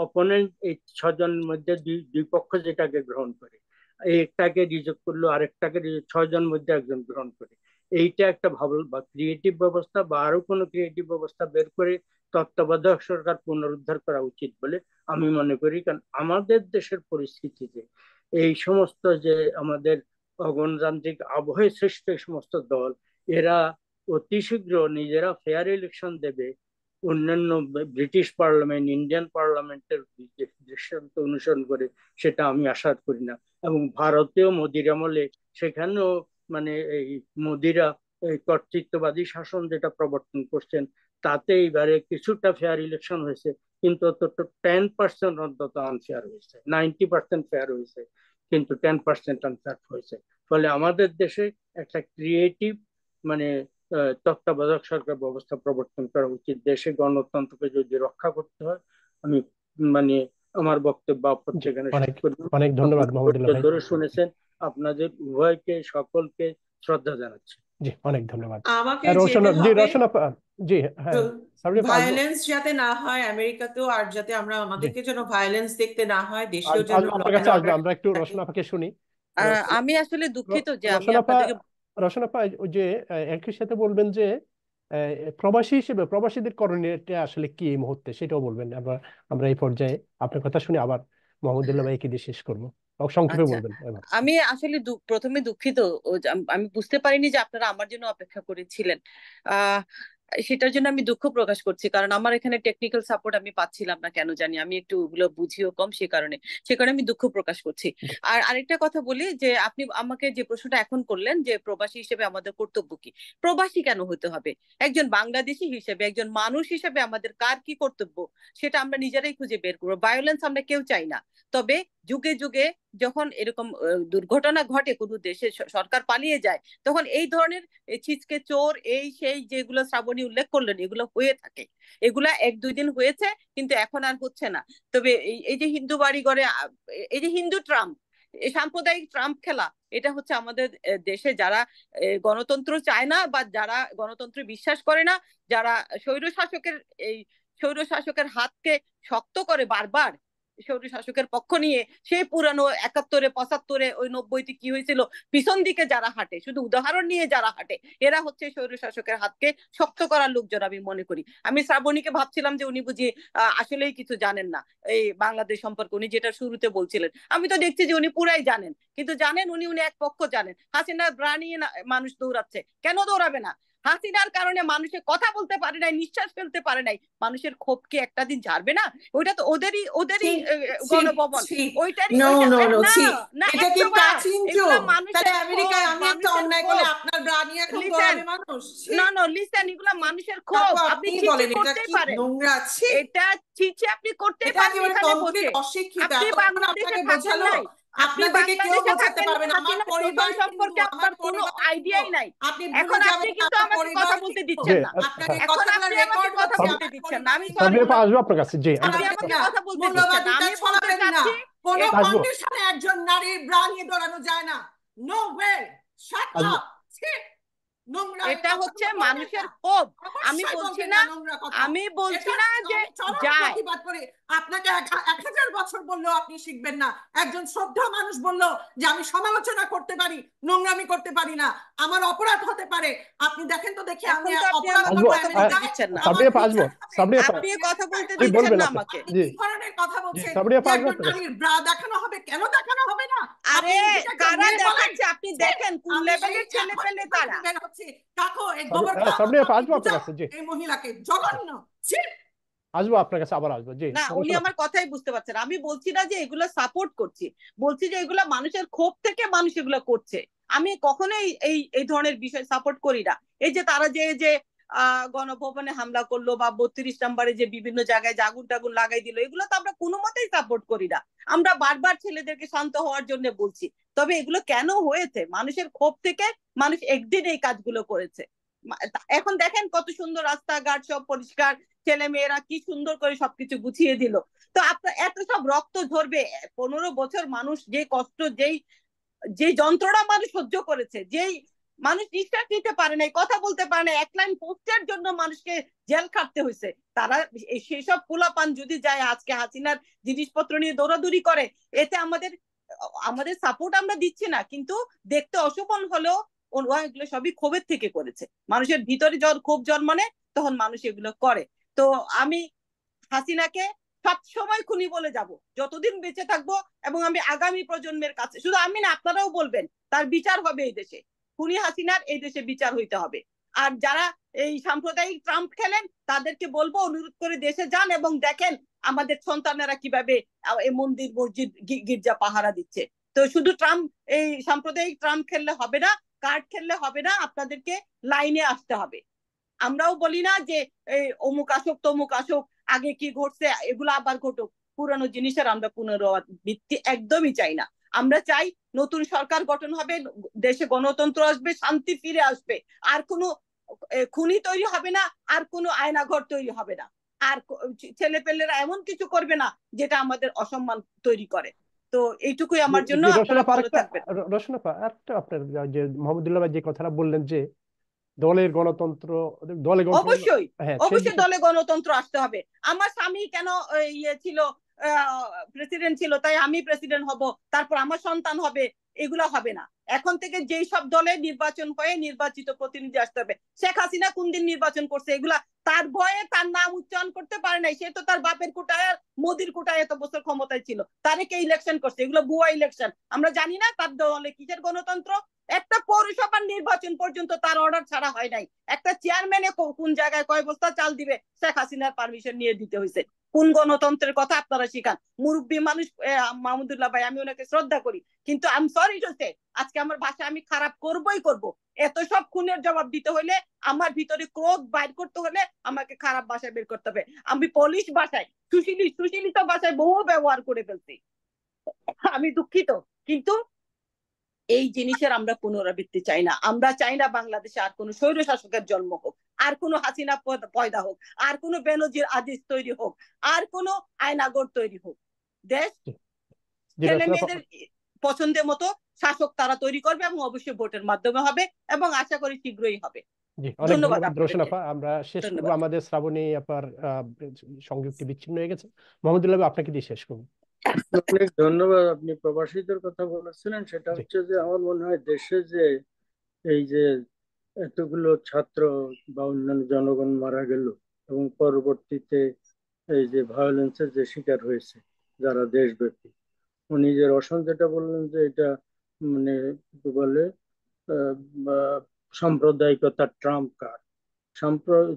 অপোনেন্ট এই ছজনের মধ্যে দুই পক্ষ যেটাকে গ্রহণ করে, একটাকে রিজেক্ট করলো, আরেকটাকে ছজন মধ্যে একজন গ্রহণ করে। এইটা একটা ভালো বা ক্রিয়েটিভ ব্যবস্থা, বা আরো কোনো ক্রিয়েটিভ ব্যবস্থা বের করে তত্ত্বাবধায়ক সরকার পুনরুদ্ধার করা উচিত বলে আমি মনে করি। কারণ আমাদের দেশের পরিস্থিতিতে এই সমস্ত যে আমাদের অগণতান্ত্রিক আবহে সৃষ্ট এই সমস্ত দল, এরা অতি শীঘ্র নিজেরা ফেয়ার ইলেকশন দেবে অন্যান্য ব্রিটিশ পার্লামেন্ট, ইন্ডিয়ান পার্লামেন্টের দৃষ্টান্ত অনুসরণ করে, সেটা আমি আশা করি না। এবং ভারতেও মোদির আমলে সেখানেও মানে এই মোদিরা এই কর্তৃত্ববাদী শাসন যেটা প্রবর্তন করছেন, তাতে এবারে কিছুটা ফেয়ার ইলেকশন হয়েছে, কিন্তু অন্তত 10% অন্তত আনফেয়ার হয়েছে। 90% ফেয়ার হয়েছে, কিন্তু 10% আনফেয়ার হয়েছে। ফলে আমাদের দেশে একটা ক্রিয়েটিভ মানে তত্ত্বাবধায়ক সরকার ব্যবস্থা প্রবর্তন করা উচিত। দেশে গণতন্ত্রকে যদি রক্ষা করতে হয়, আমি মানে আমার বক্তব্য জি, এখানে অনেক শেষ করব। অনেক ধন্যবাদ মাহমুদুল্লাহ ভাই। ধরে শুনেছেন, আপনাদের উভয়কে সকলকে শ্রদ্ধা জানাচ্ছি। জি, অনেক ধন্যবাদ। আমাকে রোশন, যেতে জি হবে, রোশন আপা, জি হ্যাঁ, সাবরিয়া আপা, ভায়োলেন্স যাতে না হয় আমেরিকাতেও, আর যাতে আমরা জি আমাদেরকে যেন ভায়োলেন্স দেখতে না হয়, দেশেও যেন আসবো ল আপনার অ্যান্ড কাছে, আসবো। অর্ডার আমরা একটু থাকে। রোশন আপাকে শুনি। র- আমি আসলে দুঃখিত যে আমি রোশন আপা, আপনাদেরকে রোশন আপা ওই যে একই সাথে বলবেন যে প্রবাসী হিসেবে প্রবাসীদের করণীয়টা আসলে কি এই মুহূর্তে, সেটাও বলবেন। আমরা আমরা এই পর্যায়ে আপনার কথা শুনে আবার মোহাম্মদুল্লাহ ভাইকে দিয়ে শেষ করবো। সংক্ষেপে আচ্ছা, বলবেন এবার। আমি আসলে প্রথমে দুঃখিত। আমি বুঝতে পারিনি যে আপনারা আমার জন্য অপেক্ষা করেছিলেন। আহ সেটার জন্য আমি দুঃখ প্রকাশ করছি, কারণ আমার এখানে টেকনিক্যাল সাপোর্ট আমি পাচ্ছিলাম না, কেন জানি। আমি একটু ওগুলো বুঝিও কম, সে কারণে আমি দুঃখ প্রকাশ করছি। জি আর আরেকটা কথা বলি, যে আপনি আমাকে যে প্রশ্নটা এখন করলেন যে প্রবাসী হিসেবে আমাদের কর্তব্য কি, প্রবাসী কেন হতে হবে, একজন বাংলাদেশী হিসেবে, একজন মানুষ হিসেবে আমাদের কার কি কর্তব্য, সেটা আমরা নিজেরাই খুঁজে বের করবো। ভায়োলেন্স আমরা কেউ চাই না, তবে যুগে যুগে যখন এরকম দুর্ঘটনা ঘটে, কোনো দেশে সরকার পালিয়ে যায়, তখন এই ধরনের ছিচকে চোর এই সেই যেগুলো শ্রাবণী উল্লেখ করলেন, এগুলো হয়ে থাকে। এগুলা এক দুই দিন হয়েছে, কিন্তু এখন আর হচ্ছে না। তবে এই যে হিন্দু বাড়ি ঘরে এই যে হিন্দু ট্রাম্প, এই সাম্প্রদায়িক ট্রাম্প খেলা, এটা হচ্ছে আমাদের দেশে যারা গণতন্ত্র চায় না, বা যারা গণতন্ত্রে বিশ্বাস করে না, যারা স্বৈর শাসকের এই স্বৈর শাসকের হাতকে শক্ত করে বারবার, স্বৈর শাসকের পক্ষ নিয়ে, সেই পুরানো 71-এ 75-এ ওই 90-তে কি হয়েছিল, পিছন দিকে যারা হাঁটে, শুধু উদাহরণ নিয়ে যারা হাঁটে, এরা হচ্ছে স্বৈর শাসকের হাতকে শক্ত করার লোকজন আমি মনে করি। আমি শ্রাবণীকে ভাবছিলাম যে উনি বুঝি আসলেই কিছু জানেন না এই বাংলাদেশ সম্পর্কে, উনি যেটা শুরুতে বলছিলেন। আমি তো দেখছি যে উনি পুরাই জানেন, কিন্তু জানেন উনি উনি এক পক্ষ জানেন। হাসিনার ব্রানি মানুষ দৌড়াচ্ছে, কেন দৌড়াবে না? হাসিনার কারণে মানুষের কথা বলতে পারে নাই, নিঃশ্বাস ফেলতে পারে নাই, মানুষের ক্ষোভ কি একটা দিন ঝাড়বে না? ওইটা তো ওদেরই ওদেরই গণভবন, ওইটারই নো ওইটা নো নো না, ছি, না এটা কি 100 বার। প্রাচীন এগুলা যুগ? তাহলে মানুষের আমেরিকায় ক্ষোভ, আমি একটা মানুষের অন্যায় করলে ক্ষোভ। আপনার ব্রানি এখন লিসেন, দৌড়াবে মানুষ? ছি, না না লিসেন, এগুলা ছি। মানুষের কাকু ক্ষোভ, আপনি আপনি ছিচি বলেন, এটা করতেই কি পারেন, নোংরা? ছি, এটা ছিচি আপনি করতেই এটা পারেন একেবারে এখানে কমপ্লিট বসে। অশিক্ষিত। আপনি এতক্ষণ বাংলাদেশে আপনাকে থাকেন বোঝালো, নাই, আপনি আপনাদেরকে কেউ বাংলাদেশে বোঝাতে থাকেন পারবে নাই, না। আমার হাসিনা শোষণ পরিবার হিন্দু, সম্পর্কে আমার আপনার কোনো পরিবার হিন্দু। আইডিয়াই নাই। আপনি এখন ভুলে আপনি যাবেন না, কিন্তু আমার আমাকে কথা পরিবার বলতে হিন্দু। জি দিচ্ছেন না, আপনার এই এখন কথাগুলো আপনি আমাকে রেকর্ড কথা হচ্ছে, বলতে আমার দিচ্ছেন না। পরিবার আমি হিন্দু। সরি সাবরিয়া আপা, বলছি, আসবো আপনার কাছে। জি আমরা আপনি ছড়াবেন আমাকে না, কথা বলতে দিচ্ছেন না। মূল্যবাদিতা আমি বলতে ছড়াবেন না। চাচ্ছি কোনো আসবো। কন্ডিশনে একজন নারীর ব্রানি দৌড়ানো যায় না। নো ওয়ে, শাট আসবো। আপ। নোংরা এই এটা হচ্ছে কথাগুলো বলবেন মানুষের না, ক্ষোভ। আমি অবশ্যই বলছি বলবেন না, না নোংরা কথা। আমি বলছি এটার না যে আমি চরম যায়। প্রতিবাদ করি। আপনাকে 1000 বছর বললেও আপনি শিখবেন না। একজন শ্রদ্ধা মানুষ বললো যে আমি সমালোচনা করতে পারি, নোংরামি করতে পারি না, আমার অপরাধ হতে পারে। আপনি দেখেন তো দেখি আমি এখন তো আপনি অপরাধ আমাকে আসবো। করবো কথা বলতে আমেরিকায়, দিচ্ছেন না, আমার সাবরিয়া আপা, আসবো। বিচার হবে। সাবরিয়া আপা, আপনি কথা বলতে জি দিচ্ছেন বলবেন না আপনি। আমাকে। আপনি জি কি ধরনের কথা জি বলছেন সাবরিয়া যে আপা, আসবো একজন আপনার কাছে। নারীর ব্রা দেখানো হবে? কেন দেখানো হবে না? আপনি আরে নিজেকে একটা কারা মেয়ে বলেন? দেখাচ্ছে আপনি দেখেন, কোন আমি এই লেভেলের ছেলে এখন পেলে এখান তারা। থেকে বের হচ্ছি। কাকু এই গোবর খাওয়া সাবরিয়া আপা, আপনি আসবো আপনার বুঝাও কাছে। জি এই মহিলাকে, জি জঘন্য। ছি। আসবো আপনার কাছে, আবার আসবো। জি, না, উনি রওশন আপা। আমার কথাই বুঝতে পারছেন। আমি বলছি না যে এগুলো সাপোর্ট করছি, বলছি যে এগুলা মানুষের ক্ষোভ থেকে মানুষ এগুলো করছে। আমি কখনোই এই এই ধরনের বিষয় সাপোর্ট করি না। এই যে তারা যে গণভবনে হামলা করলো বা 32 নম্বরে যে বিভিন্ন জায়গায় আগুন টাগুন লাগাই দিল, এগুলো তো আমরা কোনো মতেই সাপোর্ট করি না। আমরা বারবার ছেলেদেরকে শান্ত হওয়ার জন্য বলছি। তবে এগুলো কেন হয়েছে? মানুষের ক্ষোভ থেকে মানুষ একদিন এই কাজগুলো করেছে। এখন দেখেন কত সুন্দর রাস্তাঘাট সব পরিষ্কার, ছেলে মেয়েরা কি সুন্দর করে সবকিছু গুছিয়ে দিল। তো আপনার এত সব রক্ত ঝরবে? 15 বছর মানুষ যে কষ্ট, যেই যে যন্ত্রণা মানুষ সহ্য করেছে, যেই মানুষ নিঃশ্বাস নিতে পারে নাই, কথা বলতে পারে না, এক লাইন পোস্টের জন্য মানুষকে জেল খাটতে হয়েছে। তারা সেসব পোলাপান যদি যায় আজকে হাসিনার জিনিসপত্র নিয়ে দৌড়াদৌড়ি করে, এতে আমাদের আমাদের সাপোর্ট আমরা দিচ্ছি না, কিন্তু দেখতে অশোভন হলেও এগুলো সবই ক্ষোভের থেকে করেছে। মানুষের ভিতরে যখন ক্ষোভ জন্মানে তখন মানুষ এগুলো করে। তো আমি হাসিনাকে সব সময় খুনি বলে যাব যতদিন বেঁচে থাকবো, এবং আমি আগামী প্রজন্মের কাছে, শুধু আমি না আপনারাও বলবেন, তার বিচার হবে এই দেশে। খুনি হাসিনার এই দেশে বিচার হইতে হবে। আর যারা এই সাম্প্রদায়িক ট্রাম্প খেলেন তাদেরকে বলবো অনুরোধ করে দেশে যান এবং দেখেন আমাদের সন্তানেরা কিভাবে এই মন্দির মসজিদ গির্জা পাহারা দিচ্ছে। তো শুধু ট্রাম্প, এই সাম্প্রদায়িক ট্রাম্প খেললে হবে না, কার্ড খেললে হবে না, আপনাদেরকে লাইনে আসতে হবে। আমরাও বলি না যে এই অমুক আসুক তমুক আসুক, আগে কি ঘটছে এগুলো আবার ঘটুক। পুরানো জিনিসের আমরা পুনরাবৃত্তি একদমই চাই না। আমরা চাই নতুন সরকার গঠন হবে, দেশে গণতন্ত্র আসবে, শান্তি ফিরে আসবে। আর কোনো খুনি তৈরি হবে না, আর কোনো আয়নাঘর তৈরি হবে না, আর ছেলে পেলেরা এমন কিছু করবে না যেটা আমাদের অসম্মান তৈরি করে। তো এইটুকুই জি, আমার জন্য। জি, রওশন আপনারা আপা, ভালো আরেকটা, থাকবেন। রওশন আপা, আরেকটা আপনার যে মোহাম্মদুল্লাহ ভাই যে কথাটা বললেন যে দলের গণতন্ত্র, দলে গণতন্ত্র, অবশ্যই, হ্যাঁ সেই অবশ্যই বিষয়। দলে গণতন্ত্র আসতে হবে। আমার স্বামী কেন ইয়ে ছিল, প্রেসিডেন্ট ছিল, তাই আমি প্রেসিডেন্ট হব, তারপর আমার সন্তান হবে, এগুলো হবে না। এখন থেকে যেই সব দলে নির্বাচন হয়ে নির্বাচিত প্রতিনিধি আসতে হবে। শেখ হাসিনা কোন দিন নির্বাচন করছে? এগুলা তার ভয়ে তার নাম উচ্চারণ করতে পারে নাই। সে তো তার বাপের কোটায় আর মোদির কোটায় এত বছর ক্ষমতায় ছিল, তারে কে ইলেকশন করছে? এগুলো ভুয়া ইলেকশন। আমরা জানি না তার দলে কিসের গণতন্ত্র। একটা পৌরসভার নির্বাচন পর্যন্ত তার অর্ডার ছাড়া হয় নাই। একটা চেয়ারম্যানে কোন জায়গায় কয় বস্তা চাল দিবে শেখ হাসিনার পারমিশন নিয়ে দিতে হয়েছে। কোন গণতন্ত্রের কথা আপনারা শিখান? মুরব্বী মানুষ মাহমুদুল্লাহ ভাই, আমি ওনাকে শ্রদ্ধা করি, কিন্তু I am sorry to say, আজকে আমার ভাষা আমি খারাপ করবই করব। এত সব খুনের জবাব দিতে হলে, আমার ভিতরে ক্রোধ বাইর করতে হলে আমাকে খারাপ ভাষায় বের করতে হবে। আমি পলিশ ভাষায়, সুশীলিত ভাষায় বহু ব্যবহার করে ফেলছি। আমি দুঃখিত, কিন্তু এই জিনিসের আমরা পুনরাবৃত্তি চাই না। আমরা চাই না বাংলাদেশে আর কোনো স্বৈর শাসকের জন্ম হোক, আর কোনো হাসিনা পয়দা হোক, আর কোনো বেনজির আদিস তৈরি হোক, আর কোনো আয়নাগর তৈরি হোক। দেশ জি, জি, ছেলে রওশন আপা। মেয়েদের পছন্দের মতো শাসক তারা তৈরি করবে, এবং অবশ্যই ভোটের মাধ্যমে হবে, এবং আশা করি শীঘ্রই হবে। জি, অনেক ধন্যবাদ ধন্যবাদ রওশন আপনাদেরকে। আপা। আমরা শেষ করবো, ধন্যবাদ। আমাদের শ্রাবণী আপার সংযোগটি বিচ্ছিন্ন হয়ে গেছে। মোহাম্মদুল্লাহ ভাই, আপনাকে দিয়ে শেষ করবো। অনেক ধন্যবাদ। আপনি প্রবাসীদের কথা বলেছিলেন, সেটা জি, হচ্ছে যে আমার মনে হয় দেশে যে এই যে এতগুলো ছাত্র বা অন্যান্য জনগণ মারা গেল এবং পরবর্তীতে এই যে ভায়োলেন্সের যে শিকার হয়েছে যারা দেশব্যাপী, উনি যে রওশন যেটা বললেন যে এটা মানে কি বলে আহ, বা সাম্প্রদায়িকতার ট্রাম্প কার্ড,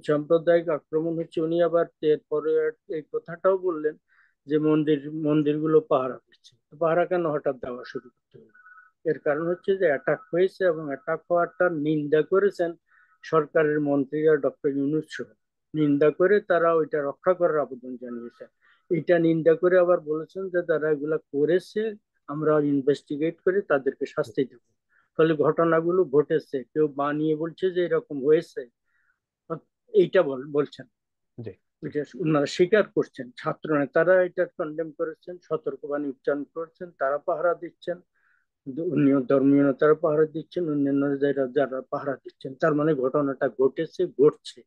সাম্প্রদায়িক আক্রমণ হচ্ছে। উনি আবার এরপরে এই কথাটাও বললেন যে মন্দিরগুলো পাহারা দিচ্ছে। তো পাহারা কেন হঠাৎ দেওয়া শুরু করতে হলো? এর কারণ হচ্ছে যে অ্যাটাক হয়েছে, এবং অ্যাটাক হওয়াটা নিন্দা করেছেন সরকারের মন্ত্রীরা, ডক্টর ইউনূস সহ। নিন্দা করে তারা ওইটা রক্ষা করার আবেদন জানিয়েছেন। এটা নিন্দা করে আবার বলেছেন যে যারা এগুলা করেছে আমরা ইনভেস্টিগেট করে তাদেরকে শাস্তি দেব। ফলে ঘটনাগুলো ঘটেছে, কেউ বানিয়ে বলছে যে এরকম হয়েছে এইটা বলছেন। জি, এটা ওনারা স্বীকার করছেন, ছাত্র নেতারা এটা কন্ডেম করেছেন, সতর্কবাণী উচ্চারণ করেছেন, তারা পাহারা দিচ্ছেন, ধর্মীয় নেতারা পাহারা দিচ্ছেন, অন্যান্য যারা যারা পাহারা দিচ্ছেন। তার মানে ঘটনাটা ঘটেছে, ঘটছে।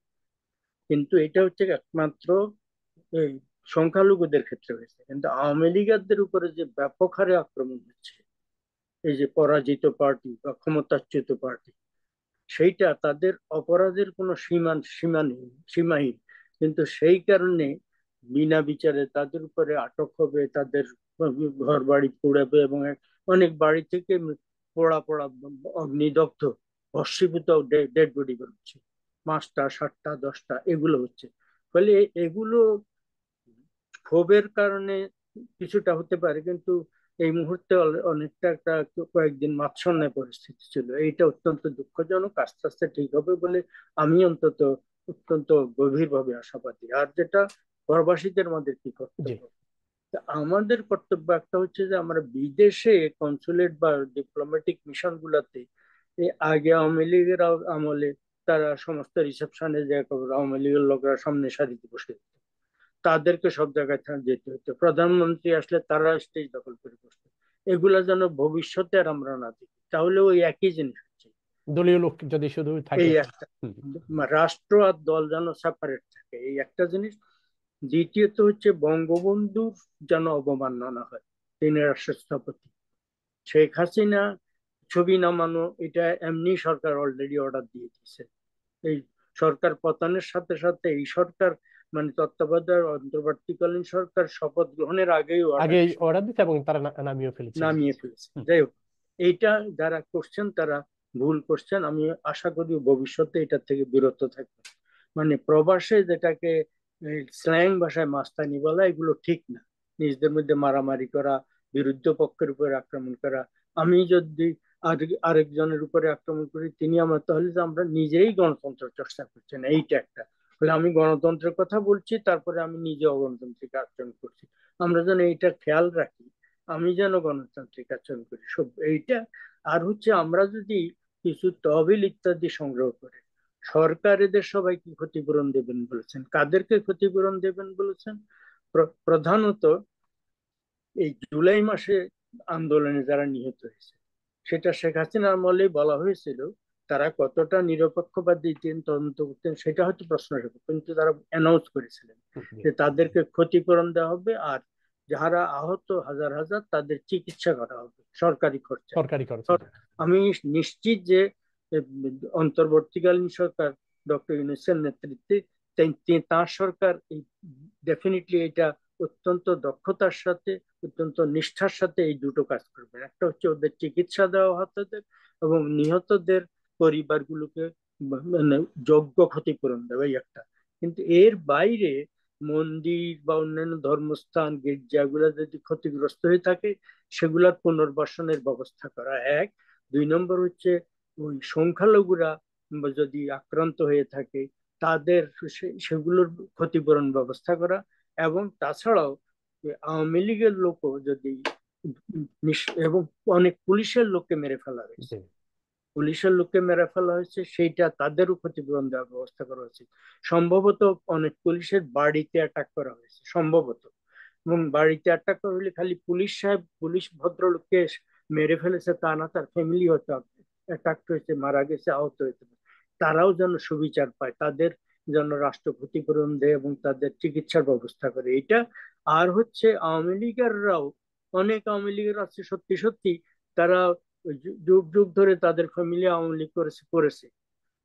কিন্তু এটা হচ্ছে একমাত্র এই সংখ্যালঘুদের ক্ষেত্রে হয়েছে, কিন্তু আওয়ামী লীগারদের উপরে যে ব্যাপক হারে আক্রমণ হচ্ছে, এই যে পরাজিত পার্টি বা ক্ষমতাচ্যুত পার্টি, সেইটা তাদের অপরাধের কোনো সীমা নেই, সীমাহীন। কিন্তু সেই কারণে বিনা বিচারে তাদের উপরে আটক হবে, তাদের ঘর বাড়ি পুড়াবে, এবং অনেক বাড়ি থেকে পোড়া পোড়া অগ্নিদগ্ধ ভস্মীভূত ডেড বডি বেরোচ্ছে, 5টা 7টা 10টা এগুলো হচ্ছে। ফলে এগুলো ক্ষোভের কারণে কিছুটা হতে পারে, কিন্তু এই মুহূর্তে অনেকটা একটা কয়েকদিন মাৎসন্যায় পরিস্থিতি ছিল। এইটা অত্যন্ত দুঃখজনক। আস্তে আস্তে ঠিক হবে বলে আমি অন্তত অত্যন্ত গভীরভাবে আশাবাদী। আর যেটা প্রবাসীদের আমাদের কি জি কর্তব্য, তা আমাদের কর্তব্য একটা হচ্ছে যে আমরা বিদেশে কনসুলেট বা ডিপ্লোম্যাটিক মিশন গুলাতে এই আগে আওয়ামী লীগের আমলে তারা সমস্ত রিসেপশনে যে আওয়ামী লীগের লোকরা সামনে সারিতে বসে যেত। তাদেরকে সব জায়গায় যেতে হতো। প্রধানমন্ত্রী আসলে তারা স্টেজ দখল করে বসতো। এগুলা যেন ভবিষ্যতে আর আমরা না দেখি, তাহলে ওই একই জিনিস হচ্ছে। দলীয় লোক যদি শুধু থাকে। এই একটা হুম, রাষ্ট্র আর দল যেন সেপারেট থাকে, এই একটা জিনিস। দ্বিতীয়ত হচ্ছে বঙ্গবন্ধুর যেন অবমাননা হয়। তিনি রাষ্ট্রপতি, শেখ হাসিনা ছবি নামানো এটা এমনি সরকার অলরেডি অর্ডার দিয়ে দিয়েছে। এই সরকার পতনের সাথে সাথে এই সরকার মানে তত্ত্বাবধায়ক অন্তর্বর্তীকালীন সরকার শপথ গ্রহণের আগেই আগে অর্ডার অর্ডার দিতে এবং তারা নামিয়ে ফেলেছেন। নামিয়ে ফেলেছে। হুম, যাই হোক, এইটা যারা করছেন তারা ভুল করছেন। আমি আশা করি ভবিষ্যতে এটা থেকে বিরত থাকবে। মানে প্রবাসে যেটাকে স্ল্যাং ভাষায় মাস্তানি বলা, এগুলো ঠিক না। নিজেদের মধ্যে মারামারি করা, বিরুদ্ধ পক্ষের উপরে আক্রমণ করা। আমি যদি আরেকজনের উপরে আক্রমণ করি, তিনি আমার, তাহলে যে আমরা নিজেই গণতন্ত্র চর্চা করছি না, এইটা একটা। বলে আমি গণতন্ত্রের কথা বলছি, তারপরে আমি নিজে অগণতান্ত্রিক আচরণ করছি। আমরা যেন এইটা খেয়াল রাখি, আমি যেন গণতান্ত্রিক আচরণ করি সব এইটা। আর হচ্ছে আমরা যদি কিছু তহবিল ইত্যাদি সংগ্রহ করে, সরকার এদের সবাইকে ক্ষতিপূরণ দেবেন বলেছেন। কাদেরকে ক্ষতিপূরণ দেবেন বলেছেন? প্রধানত এই জুলাই মাসে আন্দোলনে যারা নিহত হয়েছে, সেটা শেখ হাসিনার আমলেই বলা হয়েছিল। তারা কতটা নিরপেক্ষবাদী তদন্ত করতেন সেটা হয়তো প্রশ্ন রেখে, কিন্তু তারা অ্যানাউন্স করেছিলেন জি, যে তাদেরকে ক্ষতিপূরণ দেওয়া হবে, আর যারা আহত হাজার হাজার তাদের চিকিৎসা করা হবে সরকারি খরচায়। সরকারি খরচে। আমি নিশ্চিত যে অন্তর্বর্তীকালীন সরকার ডক্টর ইউনূসের নেতৃত্বে তার সরকার ডেফিনেটলি এটা অত্যন্ত দক্ষতার সাথে, অত্যন্ত নিষ্ঠার সাথে এই দুটো কাজ করবেন। একটা হচ্ছে ওদের চিকিৎসা দেওয়া হতাদের এবং নিহতদের পরিবারগুলোকে মানে যোগ্য ক্ষতিপূরণ দেওয়া, এই একটা। কিন্তু এর বাইরে মন্দির বা অন্যান্য ধর্মস্থান গির্জাগুলো যদি ক্ষতিগ্রস্ত হয়ে থাকে, সেগুলোর পুনর্বাসনের ব্যবস্থা করা এক। দুই নম্বর হচ্ছে ওই সংখ্যালঘুরা যদি আক্রান্ত হয়ে থাকে, তাদের সেগুলোর ক্ষতিপূরণ ব্যবস্থা করা। এবং তাছাড়াও আওয়ামী লীগের লোকও যদি এবং অনেক পুলিশের লোককে মেরে ফেলা হয়েছে, জি, পুলিশের লোককে মেরে ফেলা হয়েছে, সেইটা তাদেরও ক্ষতিপূরণ দেওয়ার ব্যবস্থা করা উচিত। সম্ভবত অনেক পুলিশের বাড়িতে অ্যাটাক করা হয়েছে সম্ভবত, এবং বাড়িতে অ্যাটাক করা হলে খালি পুলিশ সাহেব, পুলিশ ভদ্রলোককে মেরে ফেলেছে তা না, তার ফ্যামিলি হয়তো অ্যাটাক হয়েছে, মারা গেছে, আহত হয়েছে। তারাও যেন সুবিচার পায়, তাদের যেন রাষ্ট্র ক্ষতিপূরণ দেয় এবং তাদের চিকিৎসার ব্যবস্থা করে, এটা। আর হচ্ছে আওয়ামী লীগেররাও, অনেক আওয়ামী লীগের আছে সত্যি সত্যি, তারা যুগ যুগ ধরে তাদের ফ্যামিলি আওয়ামী লীগ করেছে।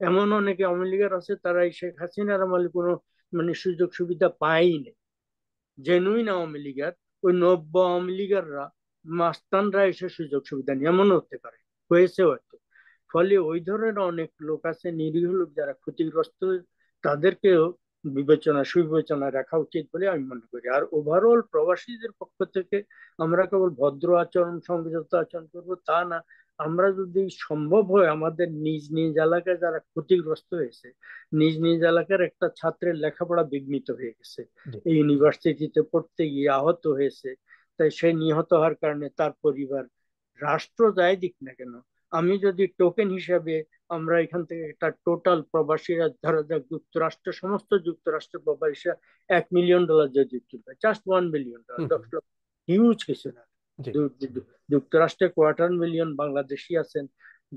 এমন অনেকে আওয়ামী লীগের আছে তারা এই শেখ হাসিনার আমলে কোনো মানে সুযোগ সুবিধা পায়নি। জেনুইন আওয়ামী লীগের ওই নব্য আওয়ামী লীগেররা, মাস্তানরা এসে সুযোগ সুবিধা নিয়ে, এমন হতে পারে, হয়েছে হয়তো। ফলে ওই ধরনের অনেক লোক আছে, নিরীহ লোক যারা ক্ষতিগ্রস্ত, তাদেরকেও সুবিবেচনা রাখা উচিত বলে আমি মনে করি। আর ওভারঅল প্রবাসীদের পক্ষ থেকে আমরা কেবল ভদ্র আচরণ, সংযত আচরণ করবো তা না। আমরা যদি সম্ভব হয় আমাদের নিজ নিজ এলাকায় যারা ক্ষতিগ্রস্ত হয়েছে, নিজ নিজ এলাকার একটা ছাত্রের লেখাপড়া বিঘ্নিত হয়ে গেছে, জি, এই ইউনিভার্সিটিতে পড়তে গিয়ে আহত হয়েছে, তাই সে নিহত হওয়ার কারণে তার পরিবার, রাষ্ট্র যাই দিক না কেন, আমি যদি টোকেন হিসাবে আমরা এখান থেকে একটা টোটাল প্রবাসীরা, ধরা যাক যুক্তরাষ্ট্র, সমস্ত যুক্তরাষ্ট্র প্রবাসীরা $1 মিলিয়ন যদি তুলবে, জাস্ট $1 মিলিয়ন, হুম, 10 লক্ষ, হিউজ কিছু না। জি, যুক্তরাষ্ট্রে 1/4 মিলিয়ন বাংলাদেশি আছেন,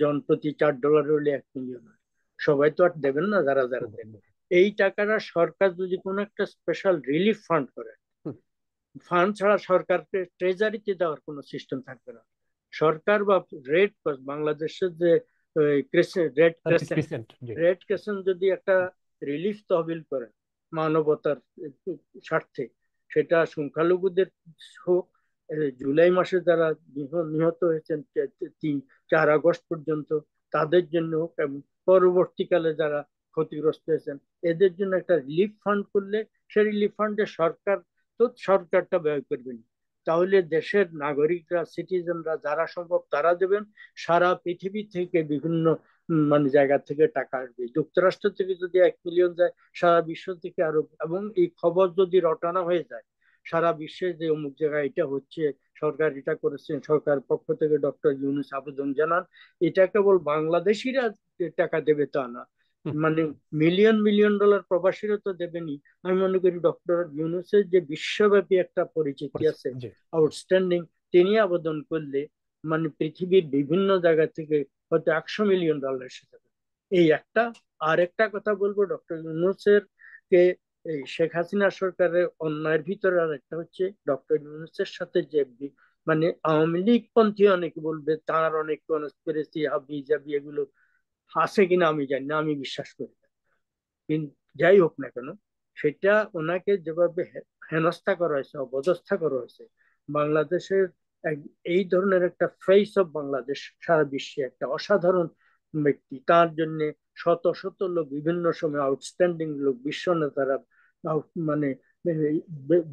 জন প্রতি $4 হলে 1 মিলিয়ন হয়। সবাই তো আর দেবেন না, যারা যারা হুম, দেন। হুম, এই টাকাটা সরকার যদি কোনো একটা স্পেশাল রিলিফ ফান্ড করে, হুম, ফান্ড ছাড়া সরকারকে ট্রেজারিতে দেওয়ার কোনো সিস্টেম থাকবে না। সরকার বা রেড ক্রস, বাংলাদেশের যে রেড ক্রেসেন্ট, রিসেন্ট, জি, রেড ক্রেসেন্ট যদি একটা রিলিফ তহবিল করে মানবতার স্বার্থে, সেটা সংখ্যালঘুদের হোক, জুলাই মাসে যারা নিহত হয়েছেন 4 আগস্ট পর্যন্ত, তাদের জন্য হোক, এবং পরবর্তীকালে যারা ক্ষতিগ্রস্ত হয়েছেন, এদের জন্য একটা রিলিফ ফান্ড করলে, সেই রিলিফ ফান্ডে সরকার তো সরকারটা ব্যয় করবেন। তাহলে দেশের নাগরিকরা, সিটিজেনরা যারা সম্ভব তারা দেবেন। সারা পৃথিবী থেকে বিভিন্ন মানে জায়গা থেকে টাকা আসবে। যুক্তরাষ্ট্র থেকে যদি 1 মিলিয়ন যায়, সারা বিশ্ব থেকে আরো, এবং এই খবর যদি রটানো হয়ে যায় সারা বিশ্বে যে অমুক জায়গায় এটা হচ্ছে, সরকার এটা করেছেন, সরকার পক্ষ থেকে ডক্টর ইউনূস আবেদন জানান, এটা কেবল বাংলাদেশিরা যে টাকা দেবে তা না, হুম, মানে মিলিয়ন মিলিয়ন ডলার প্রবাসীরা তো দেবেনি। আমি মনে করি ডক্টর ইউনূসের যে বিশ্বব্যাপী একটা পরিচিতি আছে, জি আউটস্ট্যান্ডিং, তিনি আবেদন করলে মানে পৃথিবীর বিভিন্ন জায়গা থেকে হয়তো 100 মিলিয়ন ডলার এসে যাবে। এই একটা। আর একটা কথা বলবো, ডক্টর ইউনূসের কে এই শেখ হাসিনা সরকারের অন্যায়ের ভিতরে আর একটা হচ্ছে, ডক্টর ইউনূসের সাথে যে মানে আওয়ামী লীগ পন্থী অনেকে বলবে তার অনেক কনস্পিরেসি হাবি জাবি এগুলো আছে কিনা আমি জানি না, আমি বিশ্বাস করি না। কিন্তু যাই হোক না কেন, সেটা ওনাকে যেভাবে হেনস্থা করা হয়েছে, অপদস্থা করা হয়েছে, বাংলাদেশের এই ধরনের একটা ফেস অফ বাংলাদেশ সারা বিশ্বে একটা অসাধারণ ব্যক্তি, তার জন্য শত শত লোক, বিভিন্ন সময় আউটস্ট্যান্ডিং লোক, বিশ্ব নেতারা মানে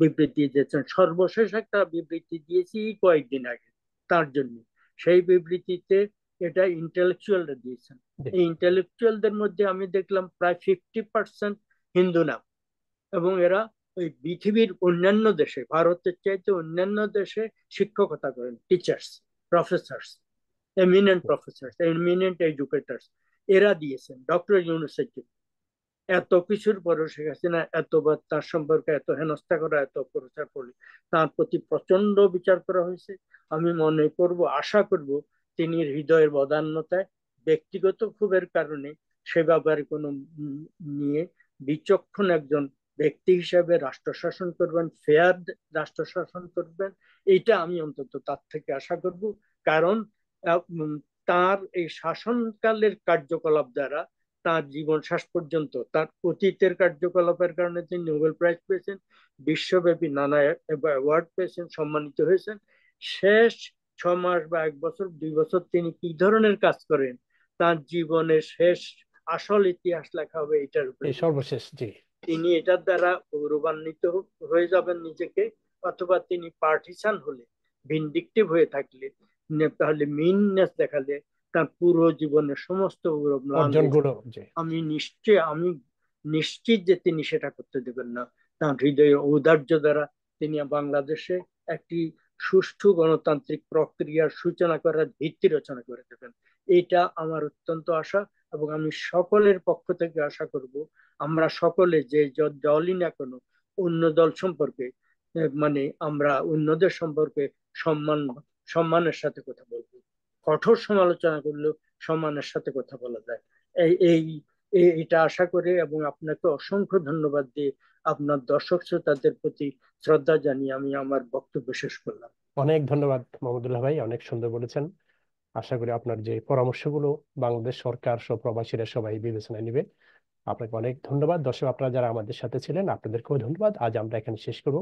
বিবৃতি দিয়েছেন। সর্বশেষ একটা বিবৃতি দিয়েছি কয়েকদিন আগে তার জন্য। সেই বিবৃতিতে এটা ইন্টেলেকচুয়ালরা দিয়েছেন। জি এই ইন্টেলেকচুয়ালদের মধ্যে আমি দেখলাম প্রায় 50% হিন্দু নাম, এবং এরা ওই পৃথিবীর অন্যান্য দেশে, ভারতের চাইতে অন্যান্য দেশে শিক্ষকতা করেন, teachers, professors, eminent professors, eminent educators, এরা দিয়েছেন ডক্টর ইউনূসের জন্য। এত কিছুর পরেও শেখ হাসিনা এতবার তার সম্পর্কে এত হেনস্থা করা, এত প্রচার করলে তার প্রতি প্রচন্ড বিচার করা হয়েছে। আমি মনে করব, আশা করব, তিনি হৃদয়ের বদান্যতায়, ব্যক্তিগত ক্ষোভের কারণে সে ব্যাপারে কোনো নিয়ে বিচক্ষণ একজন ব্যক্তি হিসেবে রাষ্ট্র শাসন করবেন, ফেয়ার রাষ্ট্র শাসন করবেন, এইটা আমি অন্তত তার থেকে আশা করব। কারণ তার এই শাসনকালের কার্যকলাপ দ্বারা তার জীবন শেষ পর্যন্ত, তার অতীতের কার্যকলাপের কারণে তিনি নোবেল প্রাইজ পেয়েছেন, বিশ্বব্যাপী নানা অ্যাওয়ার্ড পেয়েছেন, সম্মানিত হয়েছেন। শেষ 6 মাস বা 1 বছর 2 বছর তিনি কি ধরনের কাজ করেন, তার জীবনের শেষ আসল ইতিহাস লেখা হবে এটার উপরে। এই সর্বশেষ জি তিনি এটার দ্বারা গৌরবান্বিত হয়ে যাবেন নিজেকে, অথবা তিনি পার্টিসান হলে, ভিনডিকটিভ হয়ে থাকলে, তাহলে মিননেস দেখালে তার পুরো জীবনের সমস্ত গৌরব ম্লান হয়ে অর্জনগুলো যাবে। জি আমি নিশ্চিত যে তিনি সেটা করতে দেবেন না। তার হৃদয়ের ঔদার্য দ্বারা তিনি বাংলাদেশে একটি সুষ্ঠু গণতান্ত্রিক প্রক্রিয়ার সূচনা করার ভিত্তি রচনা করে দেবেন, এটা আমার অত্যন্ত আশা। এবং আমি সকলের পক্ষ থেকে আশা করব, আমরা সকলে যে দলই না কোনো, অন্য দল সম্পর্কে মানে আমরা অন্যদের সম্পর্কে সম্মান সম্মানের সাথে কথা বলবো। কঠোর সমালোচনা করলেও সম্মানের সাথে কথা বলা যায়। এই এই এটা আশা করে, এবং আপনাকে অসংখ্য ধন্যবাদ দিয়ে আপনার দর্শক শ্রোতাদের প্রতি শ্রদ্ধা জানিয়ে আমি আমার বক্তব্য শেষ করলাম। অনেক ধন্যবাদ মাহমুদুল্লাহ ভাই, অনেক সুন্দর বলেছেন। আশা করি আপনার যে পরামর্শগুলো বাংলাদেশ সরকার সব প্রবাসীরা সবাই বিবেচনায় নেবে। আপনাকে অনেক ধন্যবাদ। দর্শক, আপনারা যারা আমাদের সাথে ছিলেন আপনাদেরকেও ধন্যবাদ। আজ আমরা এখানে শেষ করবো।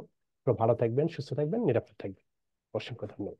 ভালো থাকবেন, সুস্থ থাকবেন, নিরাপদ থাকবেন। অসংখ্য ধন্যবাদ।